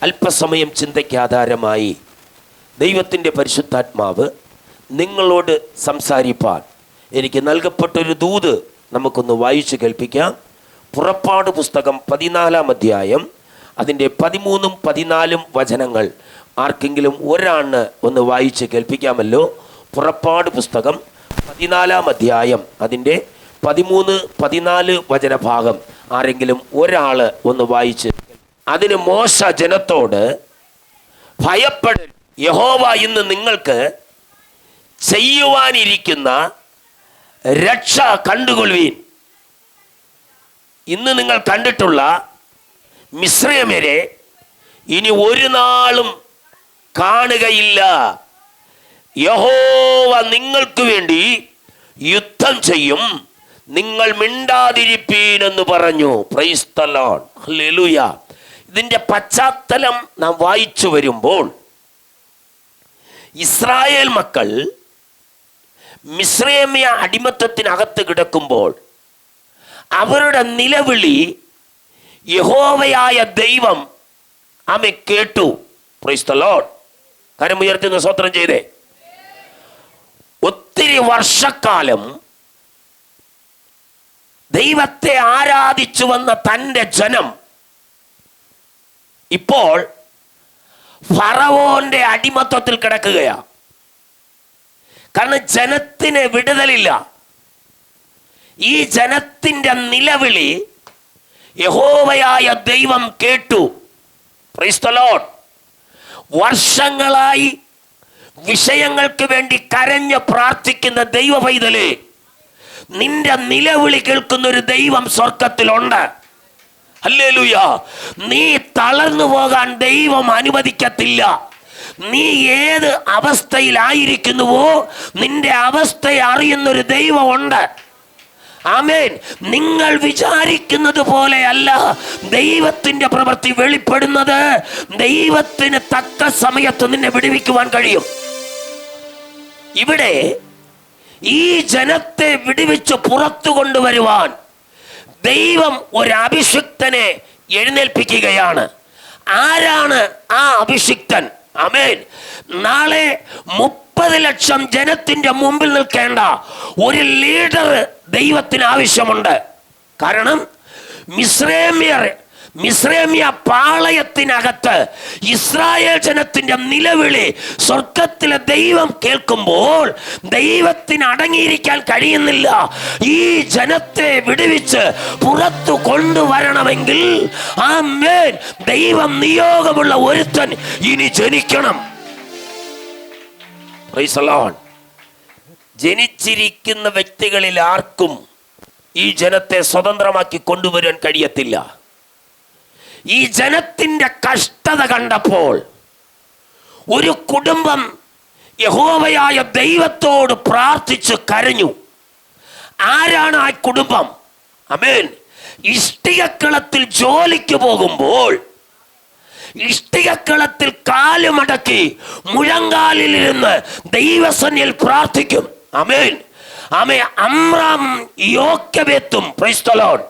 അല്പസമയം ചിന്തയ്ക്ക് ആധാരമായി ദൈവത്തിൻ്റെ പരിശുദ്ധാത്മാവ് നിങ്ങളോട് സംസാരിപ്പാൻ എനിക്ക് നൽകപ്പെട്ടൊരു ദൂത് നമുക്കൊന്ന് വായിച്ചു കേൾപ്പിക്കാം. പുറപ്പാട് പുസ്തകം 14-ാം അധ്യായം അതിൻ്റെ 13-ഉം 14-ഉം വചനങ്ങൾ ആർക്കെങ്കിലും ഒരാണ് ഒന്ന് വായിച്ച് കേൾപ്പിക്കാമല്ലോ. പുറപ്പാട് പുസ്തകം 14-ാം അധ്യായം അതിൻ്റെ 13-14 വചനഭാഗം ആരെങ്കിലും ഒരാൾ ഒന്ന് വായിച്ച്. അതിന് മോശ ജനത്തോട്, ഭയപ്പെടൽ, യഹോവ ഇന്ന് നിങ്ങൾക്ക് ചെയ്യുവാനിരിക്കുന്ന രക്ഷ കണ്ടുകൊള്ളുവീൻ. ഇന്ന് നിങ്ങൾ കണ്ടിട്ടുള്ള മിസ്രയീമ്യരെ ഇനി ഒരു നാളും കാണുകയില്ല. യഹോവ നിങ്ങൾക്ക് വേണ്ടി യുദ്ധം ചെയ്യും, നിങ്ങൾ മിണ്ടാതിരിപ്പീൻ എന്ന് പറഞ്ഞു. Price the Lord, hallelujah. ഇതിൻ്റെ പശ്ചാത്തലം നാം വായിച്ചു വരുമ്പോൾ, ഇസ്രായേൽ മക്കൾ മിസ്രയീമ്യ അടിമത്തത്തിനകത്ത് കിടക്കുമ്പോൾ അവരുടെ നിലവിളി യഹോവയായ ദൈവം ആമേ കേട്ടു. Price the Lord. കരമുയർത്തുന്ന സ്തോത്രം ചെയ്തേ. ഒത്തിരി വർഷക്കാലം ദൈവത്തെ ആരാധിച്ചു വന്ന തൻ്റെ ജനം ഇപ്പോൾ ഫറവോന്റെ അടിമത്തത്തിൽ കിടക്കുകയാണ്. കാരണം ജനത്തിന് വിടുതലില്ല. ഈ ജനത്തിൻ്റെ നിലവിളി യഹോവയായ ദൈവം കേട്ടു. Price the Lord. വർഷങ്ങളായി വിഷയങ്ങൾക്ക് വേണ്ടി കരഞ്ഞ് പ്രാർത്ഥിക്കുന്ന ദൈവ പൈതലേ, നിന്റെ നിലവിളി കേൾക്കുന്ന ഒരു ദൈവം സ്വർഗത്തിലുണ്ട്. ഹല്ലേലൂയ. നീ തളർന്നു പോകാൻ ദൈവം അനുവദിക്കത്തില്ല. നീ ഏത് അവസ്ഥയിലായിരിക്കുന്നുവോ നിന്റെ അവസ്ഥയെ അറിയുന്നൊരു ദൈവമുണ്ട്. ആമേൻ. നിങ്ങൾ വിചാരിക്കുന്നത് പോലെയല്ല ദൈവത്തിന്റെ പ്രവൃത്തി വെളിപ്പെടുന്നത്. ദൈവത്തിന് തക്ക സമയത്ത് നിന്നെ വിടുവിക്കുവാൻ കഴിയും. ഇവിടെ ഈ ജനത്തെ വിടുവിച്ച് പുറത്തു കൊണ്ടുവരുവാൻ ദൈവം ഒരു അഭിഷിക്തനെ എഴുന്നേൽപ്പിക്കുകയാണ്. ആരാണ് ആ അഭിഷിക്തൻ? ആമേൻ. നാളെ 30 ലക്ഷം ജനത്തിന്റെ മുമ്പിൽ നിൽക്കേണ്ട ഒരു ലീഡർ ദൈവത്തിന് ആവശ്യമുണ്ട്. കാരണം മിസ്രയീമ്യ പാളയത്തിനകത്ത് ഇസ്രായേൽ ജനത്തിന്റെ നിലവിളി സ്വർഗത്തിലെ ദൈവം കേൾക്കുമ്പോൾ ദൈവത്തിന് അടങ്ങിയിരിക്കാൻ കഴിയുന്നില്ല. ഈ ജനത്തെ വിടുവിച്ച് പുറത്തു കൊണ്ടുവരണമെങ്കിൽ ആമേൻ, ദൈവം നിയോഗമുള്ള ഒരുത്തൻ ഇനി ജനിക്കണം. Price the Lord. ജനിച്ചിരിക്കുന്ന വ്യക്തികളിൽ ആർക്കും ഈ ജനത്തെ സ്വതന്ത്രമാക്കി കൊണ്ടുവരാൻ കഴിയത്തില്ല. ഈ ജനത്തിൻ്റെ കഷ്ടത കണ്ടപ്പോൾ ഒരു കുടുംബം യഹോവയായ ദൈവത്തോട് പ്രാർത്ഥിച്ച് കരഞ്ഞു. ആരാണ് ആ കുടുംബം? ആമേൻ. ഇഷ്ടികക്കളത്തിൽ ജോലിക്ക് പോകുമ്പോൾ ഇഷ്ടികക്കളത്തിൽ കാലുമടക്കി മുഴങ്കാലിലിരുന്ന് ദൈവസന്നിധിയിൽ പ്രാർത്ഥിക്കും. ആമേൻ. ആമേ. അമ്രാം യോക്കെബെത്തും, പ്രൈസ് ദി ലോർഡ്,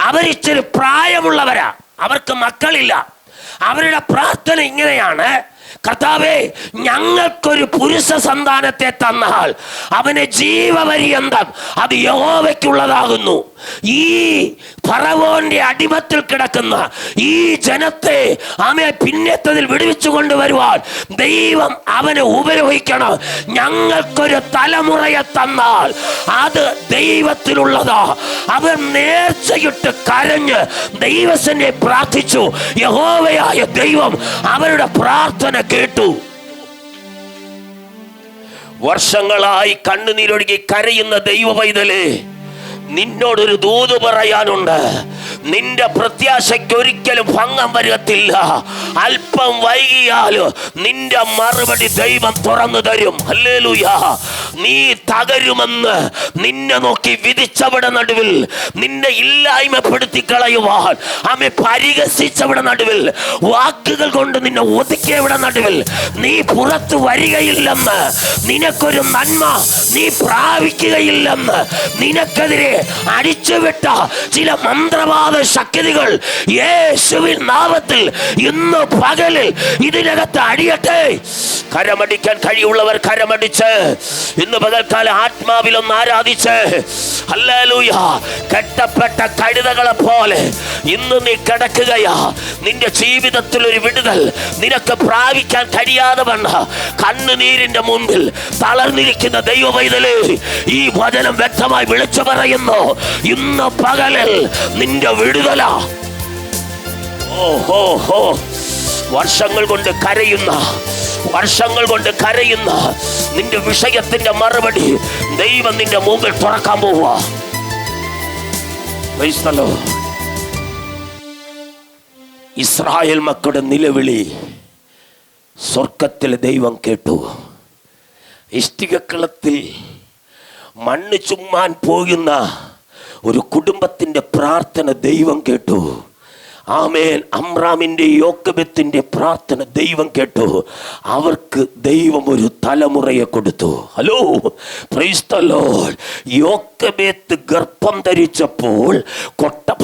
അവരിച്ചിരി പ്രായമുള്ളവരാ, അവർക്ക് മക്കളില്ല. അവരുടെ പ്രാർത്ഥന ഇങ്ങനെയാണ്: കർത്താവേ, ഞങ്ങൾക്കൊരു പുരുഷ സന്താനത്തെ തന്നാൽ അവനെ ജീവപര്യന്തം അത് യഹോവയ്ക്കുള്ളതാകുന്നു. ഈ ഫറവോന്റെ അടിമത്തിൽ കിടക്കുന്ന ഈ ജനത്തെ ആമേ പിന്നത്തതിൽ വിടുവിച്ചു കൊണ്ടുവരുവാൻ ദൈവം അവനെ ഉപയോഗിക്കണം. ഞങ്ങൾക്കൊരു തലമുറയെ തന്നാൽ അത് ദൈവത്തിലുള്ളതാ. അവർ നേർച്ചയിട്ട് കരഞ്ഞ് ദൈവസന്നെ പ്രാർത്ഥിച്ചു. യഹോവയായ ദൈവം അവരുടെ പ്രാർത്ഥന കേട്ടു. വർഷങ്ങളായി കണ്ണുനീരൊഴുകി കരയുന്ന ദൈവ പൈതലേ, നിന്നോടൊരു ദൂത് പറയാനുണ്ട്. നിന്റെ പ്രത്യാശയ്ക്ക് ഒരിക്കലും ഭംഗം വരത്തില്ല. അല്പം വൈകിയാലും നിന്റെ മറുപടി ദൈവം തുറന്നു തരും. ഹല്ലേലൂയ. നീ തകരുമെന്ന് നിന്നെ നോക്കി വിധിച്ചവിടെ നടുവിൽ, നിന്നെ ഇല്ലായ്മപ്പെടുത്തി കളയുവാൻ ആമേ പരിഹസിച്ചവിടെ നടുവിൽ, വാക്കുകൾ കൊണ്ട് നിന്നെ ഒതുക്കിയവിടെ നടുവിൽ നീ പുറത്തു വരികയില്ലെന്ന്, നിനക്കൊരു നന്മ നീ പ്രാപിക്കുകയില്ലെന്ന്, നിനക്കെതിരെ അടിച്ചുവിട്ട ചില മന്ത്രവാദ ശക്തികൾ യേശുവിൻ നാമത്തിൽ ഇന്ന് പകലിൽ ഇതിനകത്ത് അടിയട്ടെ. കരമടിക്കാൻ കഴിയുള്ളവർ കരമടിച്ച് ഇന്ന് പകൽക്കാലം ആത്മാവിലൊന്ന് ആരാധിച്ച് ഹല്ലേലൂയ. കെട്ടപ്പെട്ട കഴുതകളെ പോലെ ഇന്ന് നീ കിടക്കുകയാ. നിന്റെ ജീവിതത്തിൽ ഒരു വിടുതൽ നിനക്ക് പ്രാപിക്കാൻ കഴിയാതെ വന്ന കണ്ണുനീരിന്റെ മുൻപിൽ തളർന്നിരിക്കുന്ന ദൈവവൈതലേ, ഈ വചനം വ്യക്തമായി വിളിച്ചു പറയുന്നു, ഇന്ന് പകലിൽ നിന്റെ വിടുതല. ഓഹോ, വർഷങ്ങൾ കൊണ്ട് കരയുന്ന നിന്റെ വിഷയത്തിന്റെ മറുപടി ദൈവം നിന്റെ മുമ്പിൽ തുറക്കാൻ പോവുക. ഇസ്രായേൽ മക്കളുടെ നിലവിളി സ്വർഗത്തിലെ ദൈവം കേട്ടു. ഇഷ്ടികക്കളത്തിൽ മണ്ണ് ചുമ്മാൻ പോകുന്ന ഒരു കുടുംബത്തിൻ്റെ പ്രാർത്ഥന ദൈവം കേട്ടു. ആമേൻ. അമ്രാമിൻ്റെ യോക്കബെത്തിൻ്റെ പ്രാർത്ഥന ദൈവം കേട്ടു. അവർക്ക് ദൈവം ഒരു തലമുറയെ കൊടുത്തു. Hello, praise the Lord. യോക്കബെത്ത് ഗർഭം ധരിച്ചപ്പോൾ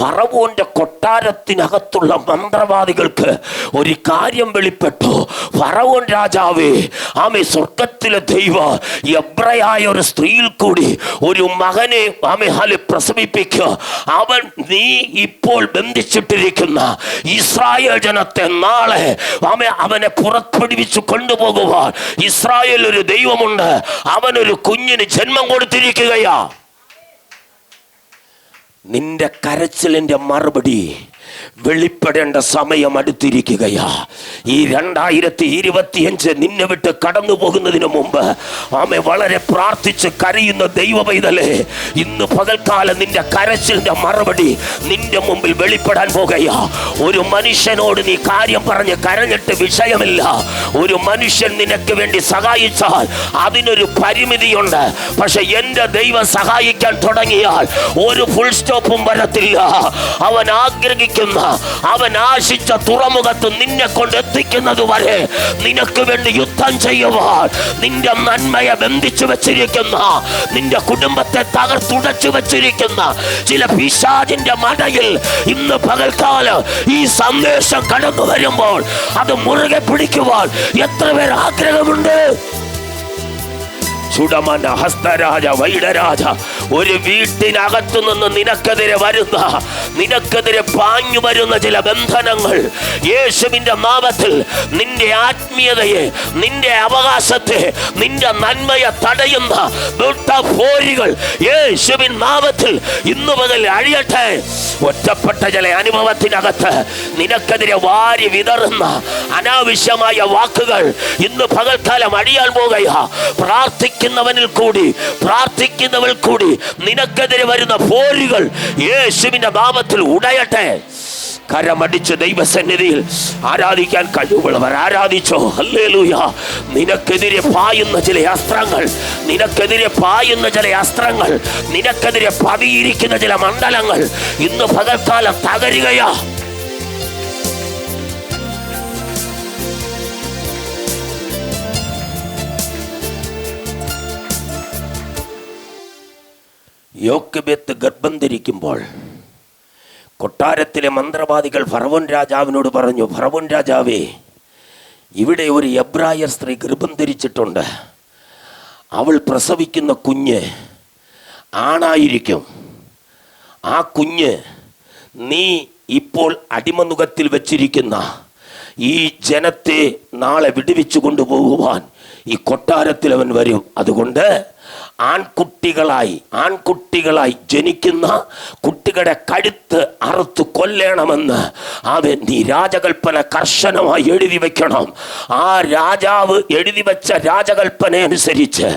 ഫറവോന്റെ കൊട്ടാരത്തിനകത്തുള്ള മന്ത്രവാദികൾക്ക് ഒരു കാര്യം വെളിപ്പെട്ടു. ഫറവോൻ രാജാവേ, ആമേ, സ്വർഗത്തിലെ ദൈവം എബ്രയായ ഒരു സ്ത്രീയിൽ കൂടി ഒരു മകനെ പ്രസവിപ്പിക്കുക. അവൻ നീ ഇപ്പോൾ ബന്ധിച്ചിട്ടിരിക്കുന്നു ഇസ്രായേൽ ജനത്തെ നാളെ അവനെ പുറപ്പെടുവിച്ചു കൊണ്ടുപോകുവാൻ ഇസ്രായേൽ ഒരു ദൈവമുണ്ട്. അവനൊരു കുഞ്ഞിന് ജന്മം കൊടുത്തിരിക്കുകയാ. നിന്റെ കരച്ചിലിന്റെ മറുപടി വെളിപ്പെടേണ്ട സമയം അടുത്തിരിക്കുകയാ. ഈ 2025 നിന്നെ വിട്ട് കടന്നു പോകുന്നതിന് മുമ്പ് വളരെ പ്രാർത്ഥിച്ച് കരയുന്ന ദൈവ പൈതലേ, ഇന്ന് പകൽക്കാലം നിന്റെ കരച്ചിലിന്റെ മറുപടി നിന്റെ മുമ്പിൽ വെളിപ്പെടാൻ പോകുകയാ. ഒരു മനുഷ്യനോട് നീ കാര്യം പറഞ്ഞ് കരഞ്ഞിട്ട് വിഷയമില്ല. ഒരു മനുഷ്യൻ നിനക്ക് വേണ്ടി സഹായിച്ചാൽ അതിനൊരു പരിമിതിയുണ്ട്. പക്ഷെ എൻ്റെ ദൈവം സഹായിക്കാൻ തുടങ്ങിയാൽ ഒരു ഫുൾ സ്റ്റോപ്പും വരത്തില്ല. അവൻ ആഗ്രഹിക്കുന്ന, അവൻ ആശിച്ച തുറമുഖത്ത് നിന്നെ കൊണ്ട് എത്തിക്കുന്നത് വരെ നിനക്ക് വേണ്ടി യുദ്ധം ചെയ്യുവാൻ, നിന്റെ നന്മയെ ബന്ധിച്ചു വെച്ചിരിക്കുന്ന, നിന്റെ കുടുംബത്തെ തകർത്തുടച്ചു വെച്ചിരിക്കുന്ന ചില പിശാചിന്റെ മടയിൽ ഇന്ന് പകൽക്കാലം ഈ സന്ദേശം കടന്നു വരുമ്പോൾ അത് മുറുകെ പിടിക്കുവാൻ എത്ര പേർ ആഗ്രഹമുണ്ട്? ചുടമന ഹസ്തരാജ വൈഡരാജ, ഒരു വീട്ടിനകത്തു നിന്ന് നിനക്കെതിരെ പാഞ്ഞു വരുന്ന ചില ബന്ധനങ്ങൾ യേശുവിന്റെ നാമത്തിൽ നിന്റെ ആത്മീയതയെ, നിന്റെ അവകാശത്തെ, നിന്റെ നന്മയെ തടയുന്ന പോരികൾ യേശുവിൻ നാമത്തിൽ ഇന്നു മുതൽ അഴിയട്ടെ. ഒറ്റപ്പെട്ട ചില അനുഭവത്തിനകത്ത് നിനക്കെതിരെ വാരി വിതറുന്ന അനാവശ്യമായ വാക്കുകൾ ഇന്ന് പകൽക്കാലം അഴിയാൻ പോകുകയാ. പ്രാർത്ഥിക്കുന്നവനിൽ കൂടി നിനക്കെതിരെ വരുന്ന പോരുകൾ യേശുവിന്റെ നാമത്തിൽ ഉടയട്ടെ. കരമടിച്ച് ദൈവസന്നിധിയിൽ ആരാധിക്കാൻ കഴിവുള്ളവർ ആരാധിച്ചോ. ഹല്ലേലൂയ. നിനക്കെതിരെ പായുന്ന ചില അസ്ത്രങ്ങൾ, നിനക്കെതിരെ പതിയിരിക്കുന്ന ചില മണ്ഡലങ്ങൾ ഇന്ന് പകൽക്കാലം തകരുകയാ. യോക്കബെത്ത് ഗർഭം ധരിക്കുമ്പോൾ കൊട്ടാരത്തിലെ മന്ത്രവാദികൾ ഫറവോൻ രാജാവിനോട് പറഞ്ഞു, ഫറവോൻ രാജാവേ, ഇവിടെ ഒരു എബ്രായർ സ്ത്രീ ഗർഭം ധരിച്ചിട്ടുണ്ട്. അവൾ പ്രസവിക്കുന്ന കുഞ്ഞ് ആണായിരിക്കും. ആ കുഞ്ഞ് നീ ഇപ്പോൾ അടിമനുഖത്തിൽ വച്ചിരിക്കുന്ന ഈ ജനത്തെ നാളെ വിടുവിച്ചു കൊണ്ടുപോകുവാൻ ഈ കൊട്ടാരത്തിൽ അവൻ വരും. അതുകൊണ്ട് ആൺകുട്ടികളായി ജനിക്കുന്ന കുട്ടികളുടെ കഴുത്ത് അറുത്ത് കൊല്ലണമെന്ന് അവൻ നീ രാജകൽപ്പന കർശനമായി എഴുതി വെക്കണം. ആ രാജാവ് എഴുതി വെച്ച രാജകൽപ്പന അനുസരിച്ച്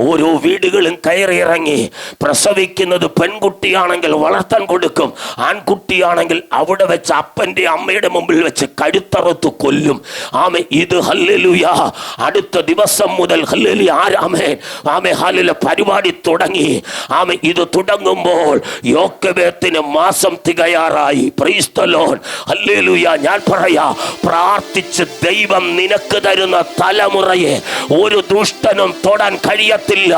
ഓരോ വീടുകളും കയറിയിറങ്ങി പ്രസവിക്കുന്നത് പെൺകുട്ടിയാണെങ്കിൽ വളർത്താൻ കൊടുക്കും, ആൺകുട്ടിയാണെങ്കിൽ അവിടെ വെച്ച് അപ്പൻ്റെ അമ്മയുടെ മുമ്പിൽ വെച്ച് കഴുത്തറുത്ത് കൊല്ലും. ഇത് ഹല്ലേലൂയ. അടുത്ത ദിവസം മുതൽ ഹല്ലേലൂയ. ആമേൻ. ഹല്ലേലൂയ. പരിപാടി തുടങ്ങി. ഇത് തുടങ്ങുമ്പോൾ യോക്കെബേത്തിന് മാസം തികയാറായി. Praise the Lord, hallelujah. ഞാൻ പറയാ, പ്രാർത്ഥിച്ച് ദൈവം നിനക്ക് തരുന്ന തലമുറയെ ഒരു ദുഷ്ടനും തൊടാൻ കഴിയത്തില്ല.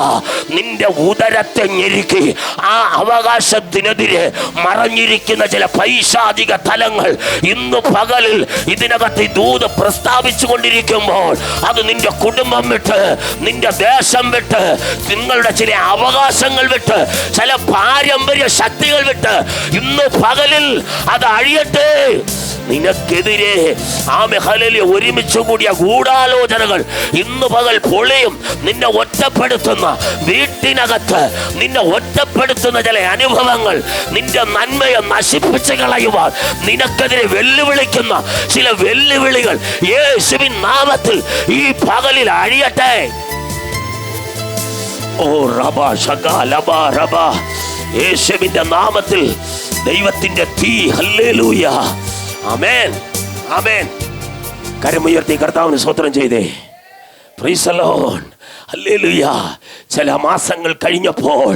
നിന്റെ ഉദരത്തെ ഞെരുക്കി ആ അവകാശത്തിനെതിരെ മറഞ്ഞിരിക്കുന്ന ചില പൈശാചിക തലങ്ങൾ ഇന്ന് പകലിൽ ഇതിനകത്ത് ദൂത് പ്രസ്താവിച്ചു കൊണ്ടിരിക്കുമ്പോൾ അത് നിന്റെ കുടുംബം വിട്ട്, നിന്റെ ദേശം വിട്ട്, നിങ്ങളുടെ ചില അവകാശങ്ങൾ വിട്ട്, ചില പാരമ്പര്യ ശക്തികൾ വിട്ട് ഇന്ന് പകലിൽ അത് അഴിയട്ടെ. നിനക്കെതിരെ ഒരുമിച്ച് കൂടിയ ഗൂഢാലോചനകൾ ഇന്ന് പകൽ പൊളിയും. നിന്നെ ഒറ്റപ്പെടുത്തുന്ന വീട്ടിനകത്ത് നിന്നെ ഒറ്റപ്പെടുത്തുന്ന ചില അനുഭവങ്ങൾ, നിന്റെ നന്മയെ നശിപ്പിച്ച് കളയുവാൻ നിനക്കെതിരെ വെല്ലുവിളിക്കുന്ന ചില വെല്ലുവിളികൾ യേശുവിൻ നാമത്തിൽ ഈ പകലിൽ അഴിയട്ടെ. ഓ റബ ഷഗ ലബ റബ, യേശുവിന്റെ നാമത്തിൽ ദൈവത്തിന്റെ തീ. ഹല്ലേലൂയ, ആമേൻ, ആമേൻ. കരമുയർത്തി കർത്താവിന് സ്തോത്രം ചെയ്തേ. Price the Lord, hallelujah. ചില മാസങ്ങൾ കഴിഞ്ഞപ്പോൾ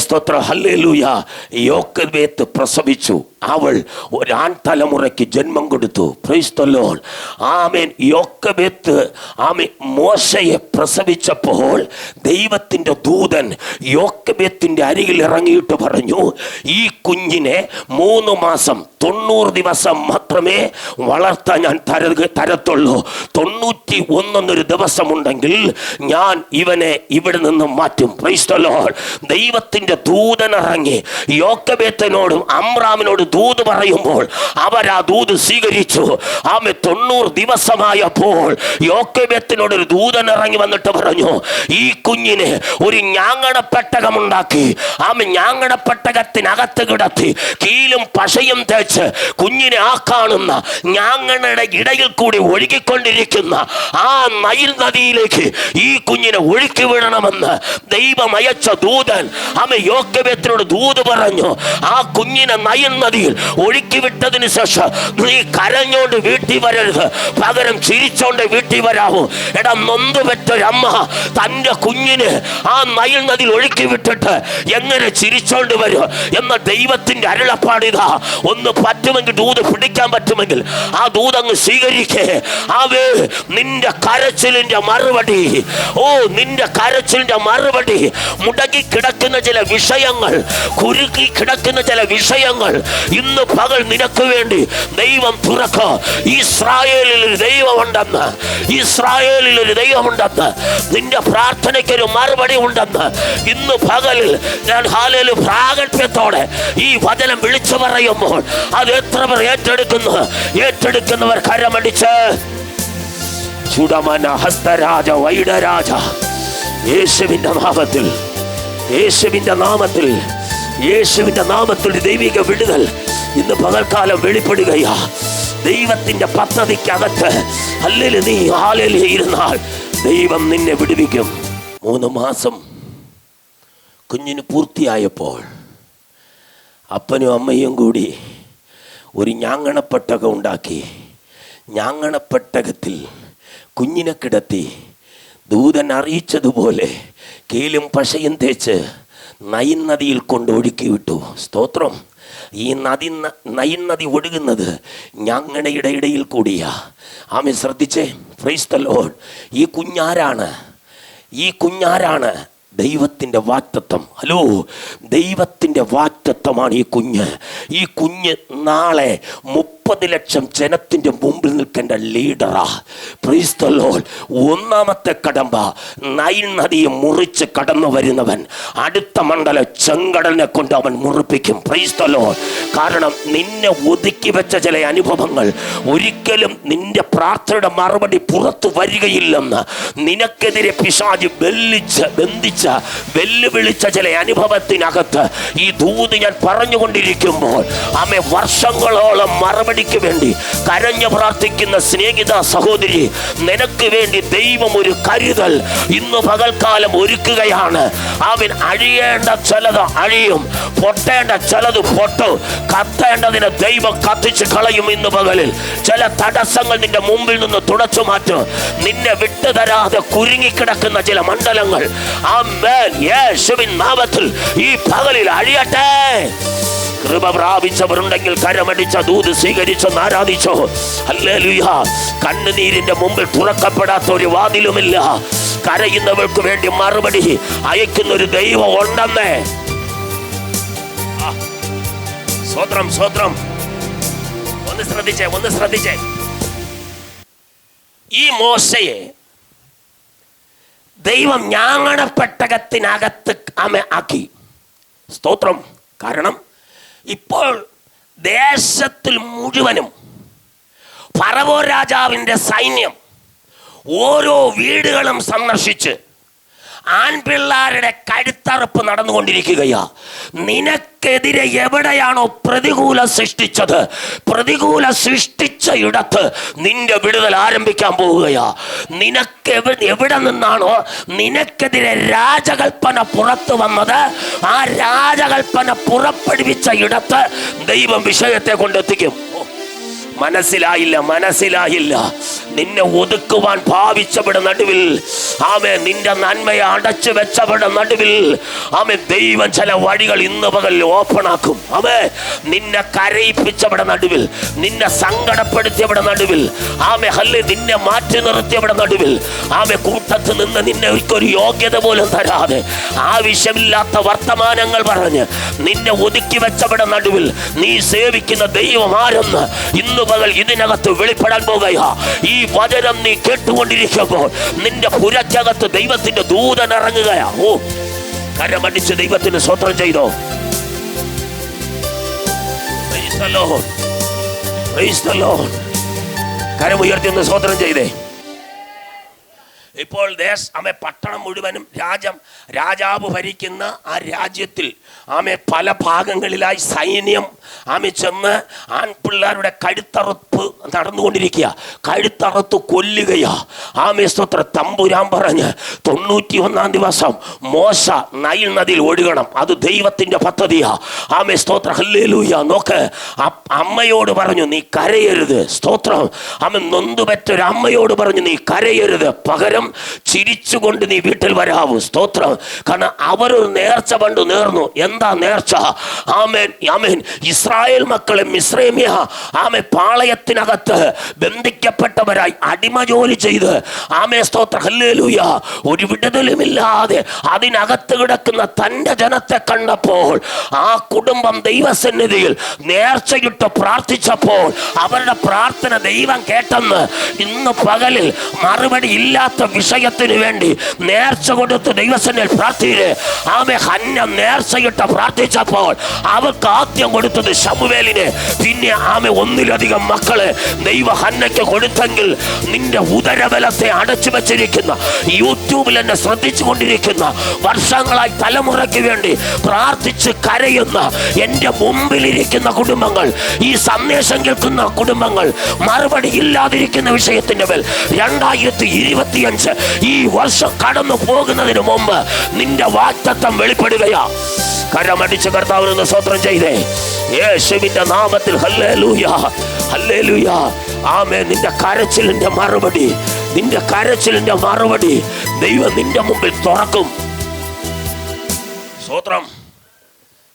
സ്തോത്രം, ഹല്ലേലൂയ, യോക്കെബേത്ത് പ്രസവിച്ചു. അവൾ ഒരാൺ തലമുറയ്ക്ക് ജന്മം കൊടുത്തു. പ്രൈസ് ദി ലോർഡ്, ആമേൻ. യോക്കെബേത്ത് മോശയെ പ്രസവിച്ചപ്പോൾ ദൈവത്തിൻ്റെ ദൂതൻ യോക്കെബേത്തിൻ്റെ അരികിൽ ഇറങ്ങിയിട്ട് പറഞ്ഞു, ഈ കുഞ്ഞിനെ 3 മാസം 90 ദിവസം മാത്രമേ വളർത്താൻ ഞാൻ തരത്തുള്ളൂ. 91 ദിവസമുണ്ടെങ്കിൽ ഞാൻ ഇവനെ ഇവിടെ നിന്നും മാറ്റും. Price the Lord. ദൈവത്തിൻ്റെ ദൂതൻ ഇറങ്ങി യോക്കെബേത്തിനോടും അമ്രാമിനോടും ദൂത് പറയുമ്പോൾ അവർ ആ ദൂത് സ്വീകരിച്ചു. 90 ദിവസമായപ്പോൾ യോക്കെബേത്തിനോട് ഒരു ദൂതൻ ഇറങ്ങി വന്നിട്ട് പറഞ്ഞു, ഈ കുഞ്ഞിന് ഒരു ഞാങ്ങണപ്പെട്ടകമുണ്ടാക്കി ഞാങ്ങണപ്പെട്ടകത്തിനകത്ത് കിടത്തി കീലും പശയും തേച്ച് കുഞ്ഞിനെ ആ കാണുന്ന ഞാങ്ങണയുടെ ഇടയിൽ കൂടി ഒഴുകിക്കൊണ്ടിരിക്കുന്ന ആ നൈൽ നദിയിലേക്ക് ഈ കുഞ്ഞിനെ ഒഴുക്കി വിടണമെന്ന് ദൈവം അയച്ച ദൂതൻ യോക്കെബേത്തിനോട് ദൂത് പറഞ്ഞു. ആ കുഞ്ഞിനെ നൈൽ നദിയിൽ ഒഴുക്കി വിട്ടതിന് ശേഷം നീ കരഞ്ഞോണ്ട് വീട്ടിൽ വരരുത്, പകരം ചിരിച്ചോണ്ട് വീട്ടിൽ വരാവൂ. എടാ, നൊന്തുപെറ്റൊരമ്മ തൻ്റെ കുഞ്ഞിന് ആ നൈൽ നദിയിൽ ഒഴുക്കി വിട്ടിട്ട് എങ്ങനെ ചിരിച്ചോണ്ട് വരും എന്ന ദൈവത്തിൻ്റെ അരുളപ്പാടിതാ. ഒന്ന് പറ്റുമെങ്കിൽ ദൂത് പിടിക്കാൻ പറ്റുമെങ്കിൽ ആ ദൂതങ്ങ് സ്വീകരിക്കേ. അവേ, നിന്റെ കരച്ചിലിന്റെ മറുപടി, നിന്റെ കരച്ചിലിന്റെ മറുപടി, മുടങ്ങി കിടക്കുന്ന ചില വിഷയങ്ങൾ, കുരുക്കി കിടക്കുന്ന ചില വിഷയങ്ങൾ ഇന്ന് പകൽ നിനക്ക് വേണ്ടി ദൈവം തുറക്കുക. ഇസ്രായേലിൽ ഒരു ദൈവമുണ്ടെന്ന്, ഇസ്രായേലിൽ ഒരു ദൈവമുണ്ടെന്ന്, നിന്റെ പ്രാർത്ഥനയ്ക്കൊരു മറുപടി ഉണ്ടെന്ന് ഇന്ന് പകലിൽ ഞാൻ ഹാലേലൂയ പ്രാഗൽഭ്യത്തോടെ ഈ വചനം വിളിച്ചു പറയുമ്പോൾ അത് എത്ര പേർ ഏറ്റെടുക്കുന്നവർ കരമടിച്ച് ചുടമന ഹസ്തരാജ വൈഡരാജ യേശുവിന്റെ നാമത്തിൽ, യേശുവിന്റെ നാമത്തിൽ, യേശുവിന്റെ നാമത്തിൽ ദൈവിക വിടുതൽ ഇന്ന് പകൽക്കാലം വെളിപ്പെടുകയാ. ദൈവത്തിന്റെ പദ്ധതിക്കകത്ത് അല്ലെങ്കിൽ നീ ഹാലേലൂയ ഇരുന്നാൽ ദൈവം നിന്നെ വിടുവിക്കും. 3 മാസം കുഞ്ഞിന് പൂർത്തിയായപ്പോൾ അപ്പനും അമ്മയും കൂടി ഒരു ഞാങ്ങണപ്പെട്ടകം ഉണ്ടാക്കി. ഞാങ്ങണപ്പെട്ടകത്തിൽ കുഞ്ഞിനെ കിടത്തി ദൂതൻ അറിയിച്ചതുപോലെ കീലും പശയും തേച്ച് നൈൽ നദിയിൽ കൊണ്ട് ഒഴുക്കി വിട്ടു. സ്തോത്രം. ഈ നൈൽ നദി ഒഴുകുന്നത് ഞാങ്ങണയുടെ ഇടയിൽ കൂടിയാ. ആമേൻ. ശ്രദ്ധിച്ചേ. Price the Lord. ഈ കുഞ്ഞാരാണ് ദൈവത്തിൻ്റെ വാഗ്ദത്തം. ഹലോ, ദൈവത്തിൻ്റെ വാഗ്ദത്തമാണ് ഈ കുഞ്ഞ്. ഈ കുഞ്ഞ് നാളെ 30 ലക്ഷം ജനത്തിൻ്റെ മുമ്പിൽ നിൽക്കേണ്ട ലീഡറാ. Praise the Lord. 1-ാമത്തെ കടമ്പ, നൈൽ നദിയെ മുറിച്ച് കടന്നു വരുന്നവൻ അടുത്ത മണ്ഡല ചെങ്കടലിനെ കൊണ്ട് അവൻ മുറിപ്പിക്കും. Price the Lord. കാരണം നിന്നെ ഒതുക്കി വെച്ച ചില അനുഭവങ്ങൾ ഒരിക്കലും നിന്റെ പ്രാർത്ഥനയുടെ മറുപടി പുറത്തു വരികയില്ലെന്ന് നിനക്കെതിരെ പിശാച് വെല്ലുവിളിച്ച ചില അനുഭവത്തിനകത്ത് ഈ ദൂത് ഞാൻ പറഞ്ഞുകൊണ്ടിരിക്കുമ്പോൾ വർഷങ്ങളോളം മറുപടി മറുപടിക്ക് വേണ്ടി കരഞ്ഞു പ്രാർത്ഥിക്കുന്ന സ്നേഹിത സഹോദരി, നിനക്ക് വേണ്ടി ദൈവം ഒരു കരുതൽ ഇന്ന് പകൽക്കാലം ഒരുക്കുകയാണ്. അവൻ അഴിയേണ്ട ചിലത് അഴിയും, പൊട്ടേണ്ട ചിലത് പൊട്ടും, കത്തേണ്ടതിനെ ദൈവം കത്തിച്ച് കളയും. ഇന്ന് പകലിൽ ചില തടസ്സങ്ങൾ നിന്റെ മുമ്പിൽ നിന്ന് തുടച്ചു മാറ്റും. നിന്നെ വിട്ടുതരാതെ കുരുങ്ങിക്കിടക്കുന്ന ചില മണ്ഡലങ്ങൾ ആമേൻ യേശുവിൻ നാമത്തിൽ ഈ പകലിൽ അഴിയട്ടെ. കൃപ പ്രാപിച്ചവരുണ്ടെങ്കിൽ കരമടിച്ച ദൂത് സ്വീകരിച്ചൊന്ന് ആരാധിച്ചോ. ഹല്ലേലൂയ. കണ്ണുനീരിന്റെ മുമ്പിൽ തുറക്കപ്പെടാത്ത ഒരു വാതിലുമില്ല. കരയുന്നവർക്ക് വേണ്ടി മറുപടി അയക്കുന്ന ഒരു ദൈവം ഉണ്ടെന്നേ. സ്വത്രം സ്വത്രം. ഒന്ന് ശ്രദ്ധിച്ചേ. ഈ മോശയെ ദൈവം ഞാങ്ങണപ്പെട്ടകത്തിനകത്ത് ആക്കി. സ്തോത്രം. കാരണം ഇപ്പോൾ ദേശത്തിൽ മുഴുവനും ഫറവോ രാജാവിൻ്റെ സൈന്യം ഓരോ വീടുകളും സന്ദർശിച്ച് ആൺപിള്ളാരുടെ കഴുത്തറുപ്പ് നടന്നുകൊണ്ടിരിക്കുകയാ. നിനക്കെതിരെ എവിടെയാണോ പ്രതികൂലം സൃഷ്ടിച്ചത്, പ്രതികൂലം സൃഷ്ടിച്ച ഇടത്ത് നിന്റെ വിടുതൽ ആരംഭിക്കാൻ പോവുകയാ. നിനക്ക് എവിടെ നിന്നാണോ നിനക്കെതിരെ രാജകൽപ്പന പുറത്തു വന്നത്, ആ രാജകൽപ്പന പുറപ്പെടുവിച്ച ഇടത്ത് ദൈവം വിഷയത്തെ കൊണ്ടെത്തിക്കും. മനസ്സിലായില്ല. നിന്നെ ഒതുക്കുവാൻ ഭാവിച്ചവിടെ നടുവിൽ ആമേൻ, നിന്റെ നന്മയെ അടച്ചു വെച്ചവിടെ നടുവിൽ ആമേൻ, ദൈവം ചില വഴികൾ ഇന്ന് പകൽ ഓപ്പണാക്കും. ആമേൻ, നിന്നെ കരയിപ്പിച്ചവിടെ നടുവിൽ, നിന്നെ സങ്കടപ്പെടുത്തിയവിടെ നടുവിൽ ആമേ ഹല്ലെ, നിന്നെ മാറ്റി നിർത്തിയവിടെ നടുവിൽ ആമേ, കൂട്ടത്തിൽ നിന്ന് നിന്നെ ഒരിക്കലും യോഗ്യത പോലും തരാതെ ആവശ്യമില്ലാത്ത വർത്തമാനങ്ങൾ പറഞ്ഞ് നിന്നെ ഒതുക്കി വെച്ചവിടെ നടുവിൽ നീ സേവിക്കുന്ന ദൈവം ആരെന്ന് ഇന്ന് പകൽ ഇതിനകത്ത് വെളിപ്പെടാൻ പോകുകയാ. ഈ വചനം നീ കേട്ടുകൊണ്ടിരിക്കുമ്പോൾ നിന്റെ പുരക്കകത്ത് ദൈവത്തിന്റെ ദൂതൻ ഇറങ്ങുകയാ. ഓ, കരമടിച്ച് ദൈവത്തിന് സ്വത്രം ചെയ്തോ. കരമുയർത്തി സ്വത്രം ചെയ്തേ. ഇപ്പോൾ പട്ടണം മുഴുവനും രാജാവ് ഭരിക്കുന്ന ആ രാജ്യത്തിൽ പല ഭാഗങ്ങളിലായി സൈന്യം ചെന്ന് ആൺപിള്ളേരുടെ കഴുത്തറുപ്പ് നടന്നുകൊണ്ടിരിക്കുക. കഴുത്തറുത്ത് കൊല്ലുകയാ. സ്തോത്ര. തമ്പുരാൻ പറഞ്ഞ് 91 ദിവസം മോശ നൈൽ നദിയിൽ ഒഴുകണം. അത് ദൈവത്തിന്റെ പദ്ധതിയാ. സ്തോത്ര. ഹല്ലേലൂയ. നോക്ക്, അമ്മയോട് പറഞ്ഞു നീ കരയരുത്. സ്തോത്രം. നൊന്തുപെറ്റൊരു അമ്മയോട് പറഞ്ഞു നീ കരയരുത്, പകരം ചിരിച്ചുകൊണ്ട് നീ വീട്ടിൽ വരാവൂ. സ്തോത്രം. കാരണം അവരൊരു നേർച്ച പണ്ട് നേർന്നു. എന്താ നേർച്ച? ആമേൻ. ഇസ്രായേൽ മക്കളെ മിസ്രൈമ്യ പാളയത്തിനകത്ത് ബന്ധിക്കപ്പെട്ടവരായി അടിമ ജോലി ചെയ്ത് സ്തോത്ര. ഹല്ലേലൂയ. ഒരു വിടുതലുമില്ലാതെ അതിനകത്ത് കിടക്കുന്ന തൻ്റെ ജനത്തെ കണ്ടപ്പോൾ ആ കുടുംബം ദൈവസന്നിധിയിൽ നേർച്ചയിട്ട് പ്രാർത്ഥിച്ചപ്പോൾ അവരുടെ പ്രാർത്ഥന ദൈവം കേട്ടെന്ന് ഇന്ന് പകലിൽ മറുപടി ഇല്ലാത്ത വിഷയത്തിന് വേണ്ടി നേർച്ച കൊടുത്ത് ദൈവസന്നിധിയിൽ പ്രാർത്ഥിച്ച് ഹന്ന നേർച്ചയിട്ട് പ്രാർത്ഥിച്ചപ്പോൾ അവർക്ക് ആദ്യം കൊടുത്തത് ശമൂവേലിന്, പിന്നെ ഒന്നിലധികം മക്കള് ദൈവ ഹന്നയ്ക്ക് കൊടുത്തെങ്കിൽ നിന്റെ ഉദരബലത്തെ അടച്ചു വെച്ചിരിക്കുന്ന, യൂട്യൂബിൽ എന്നെ ശ്രദ്ധിച്ചു കൊണ്ടിരിക്കുന്ന, വർഷങ്ങളായി തലമുറയ്ക്ക് വേണ്ടി പ്രാർത്ഥിച്ച് കരയുന്ന എൻ്റെ മുമ്പിലിരിക്കുന്ന കുടുംബങ്ങൾ, ഈ സന്ദേശം കേൾക്കുന്ന കുടുംബങ്ങൾ, മറുപടി ഇല്ലാതിരിക്കുന്ന വിഷയത്തിന്റെ മേൽ 2025 ഈ വർഷം കടന്നു പോകുന്നതിന് മുമ്പ് നിന്റെ വാഗ്ദത്തം വെളിപ്പെടുകയാ. കരമടിച്ച് കർത്താവിന് സ്വത്രം ചെയ്തേ. യേശുവിന്റെ നാമത്തിൽ ഹല്ലേലൂയ, ഹല്ലേലൂയ. ആമേൻ. നിന്റെ കരച്ചിലിന്റെ മറുപടി ദൈവം നിന്റെ മുമ്പിൽ തുറക്കും.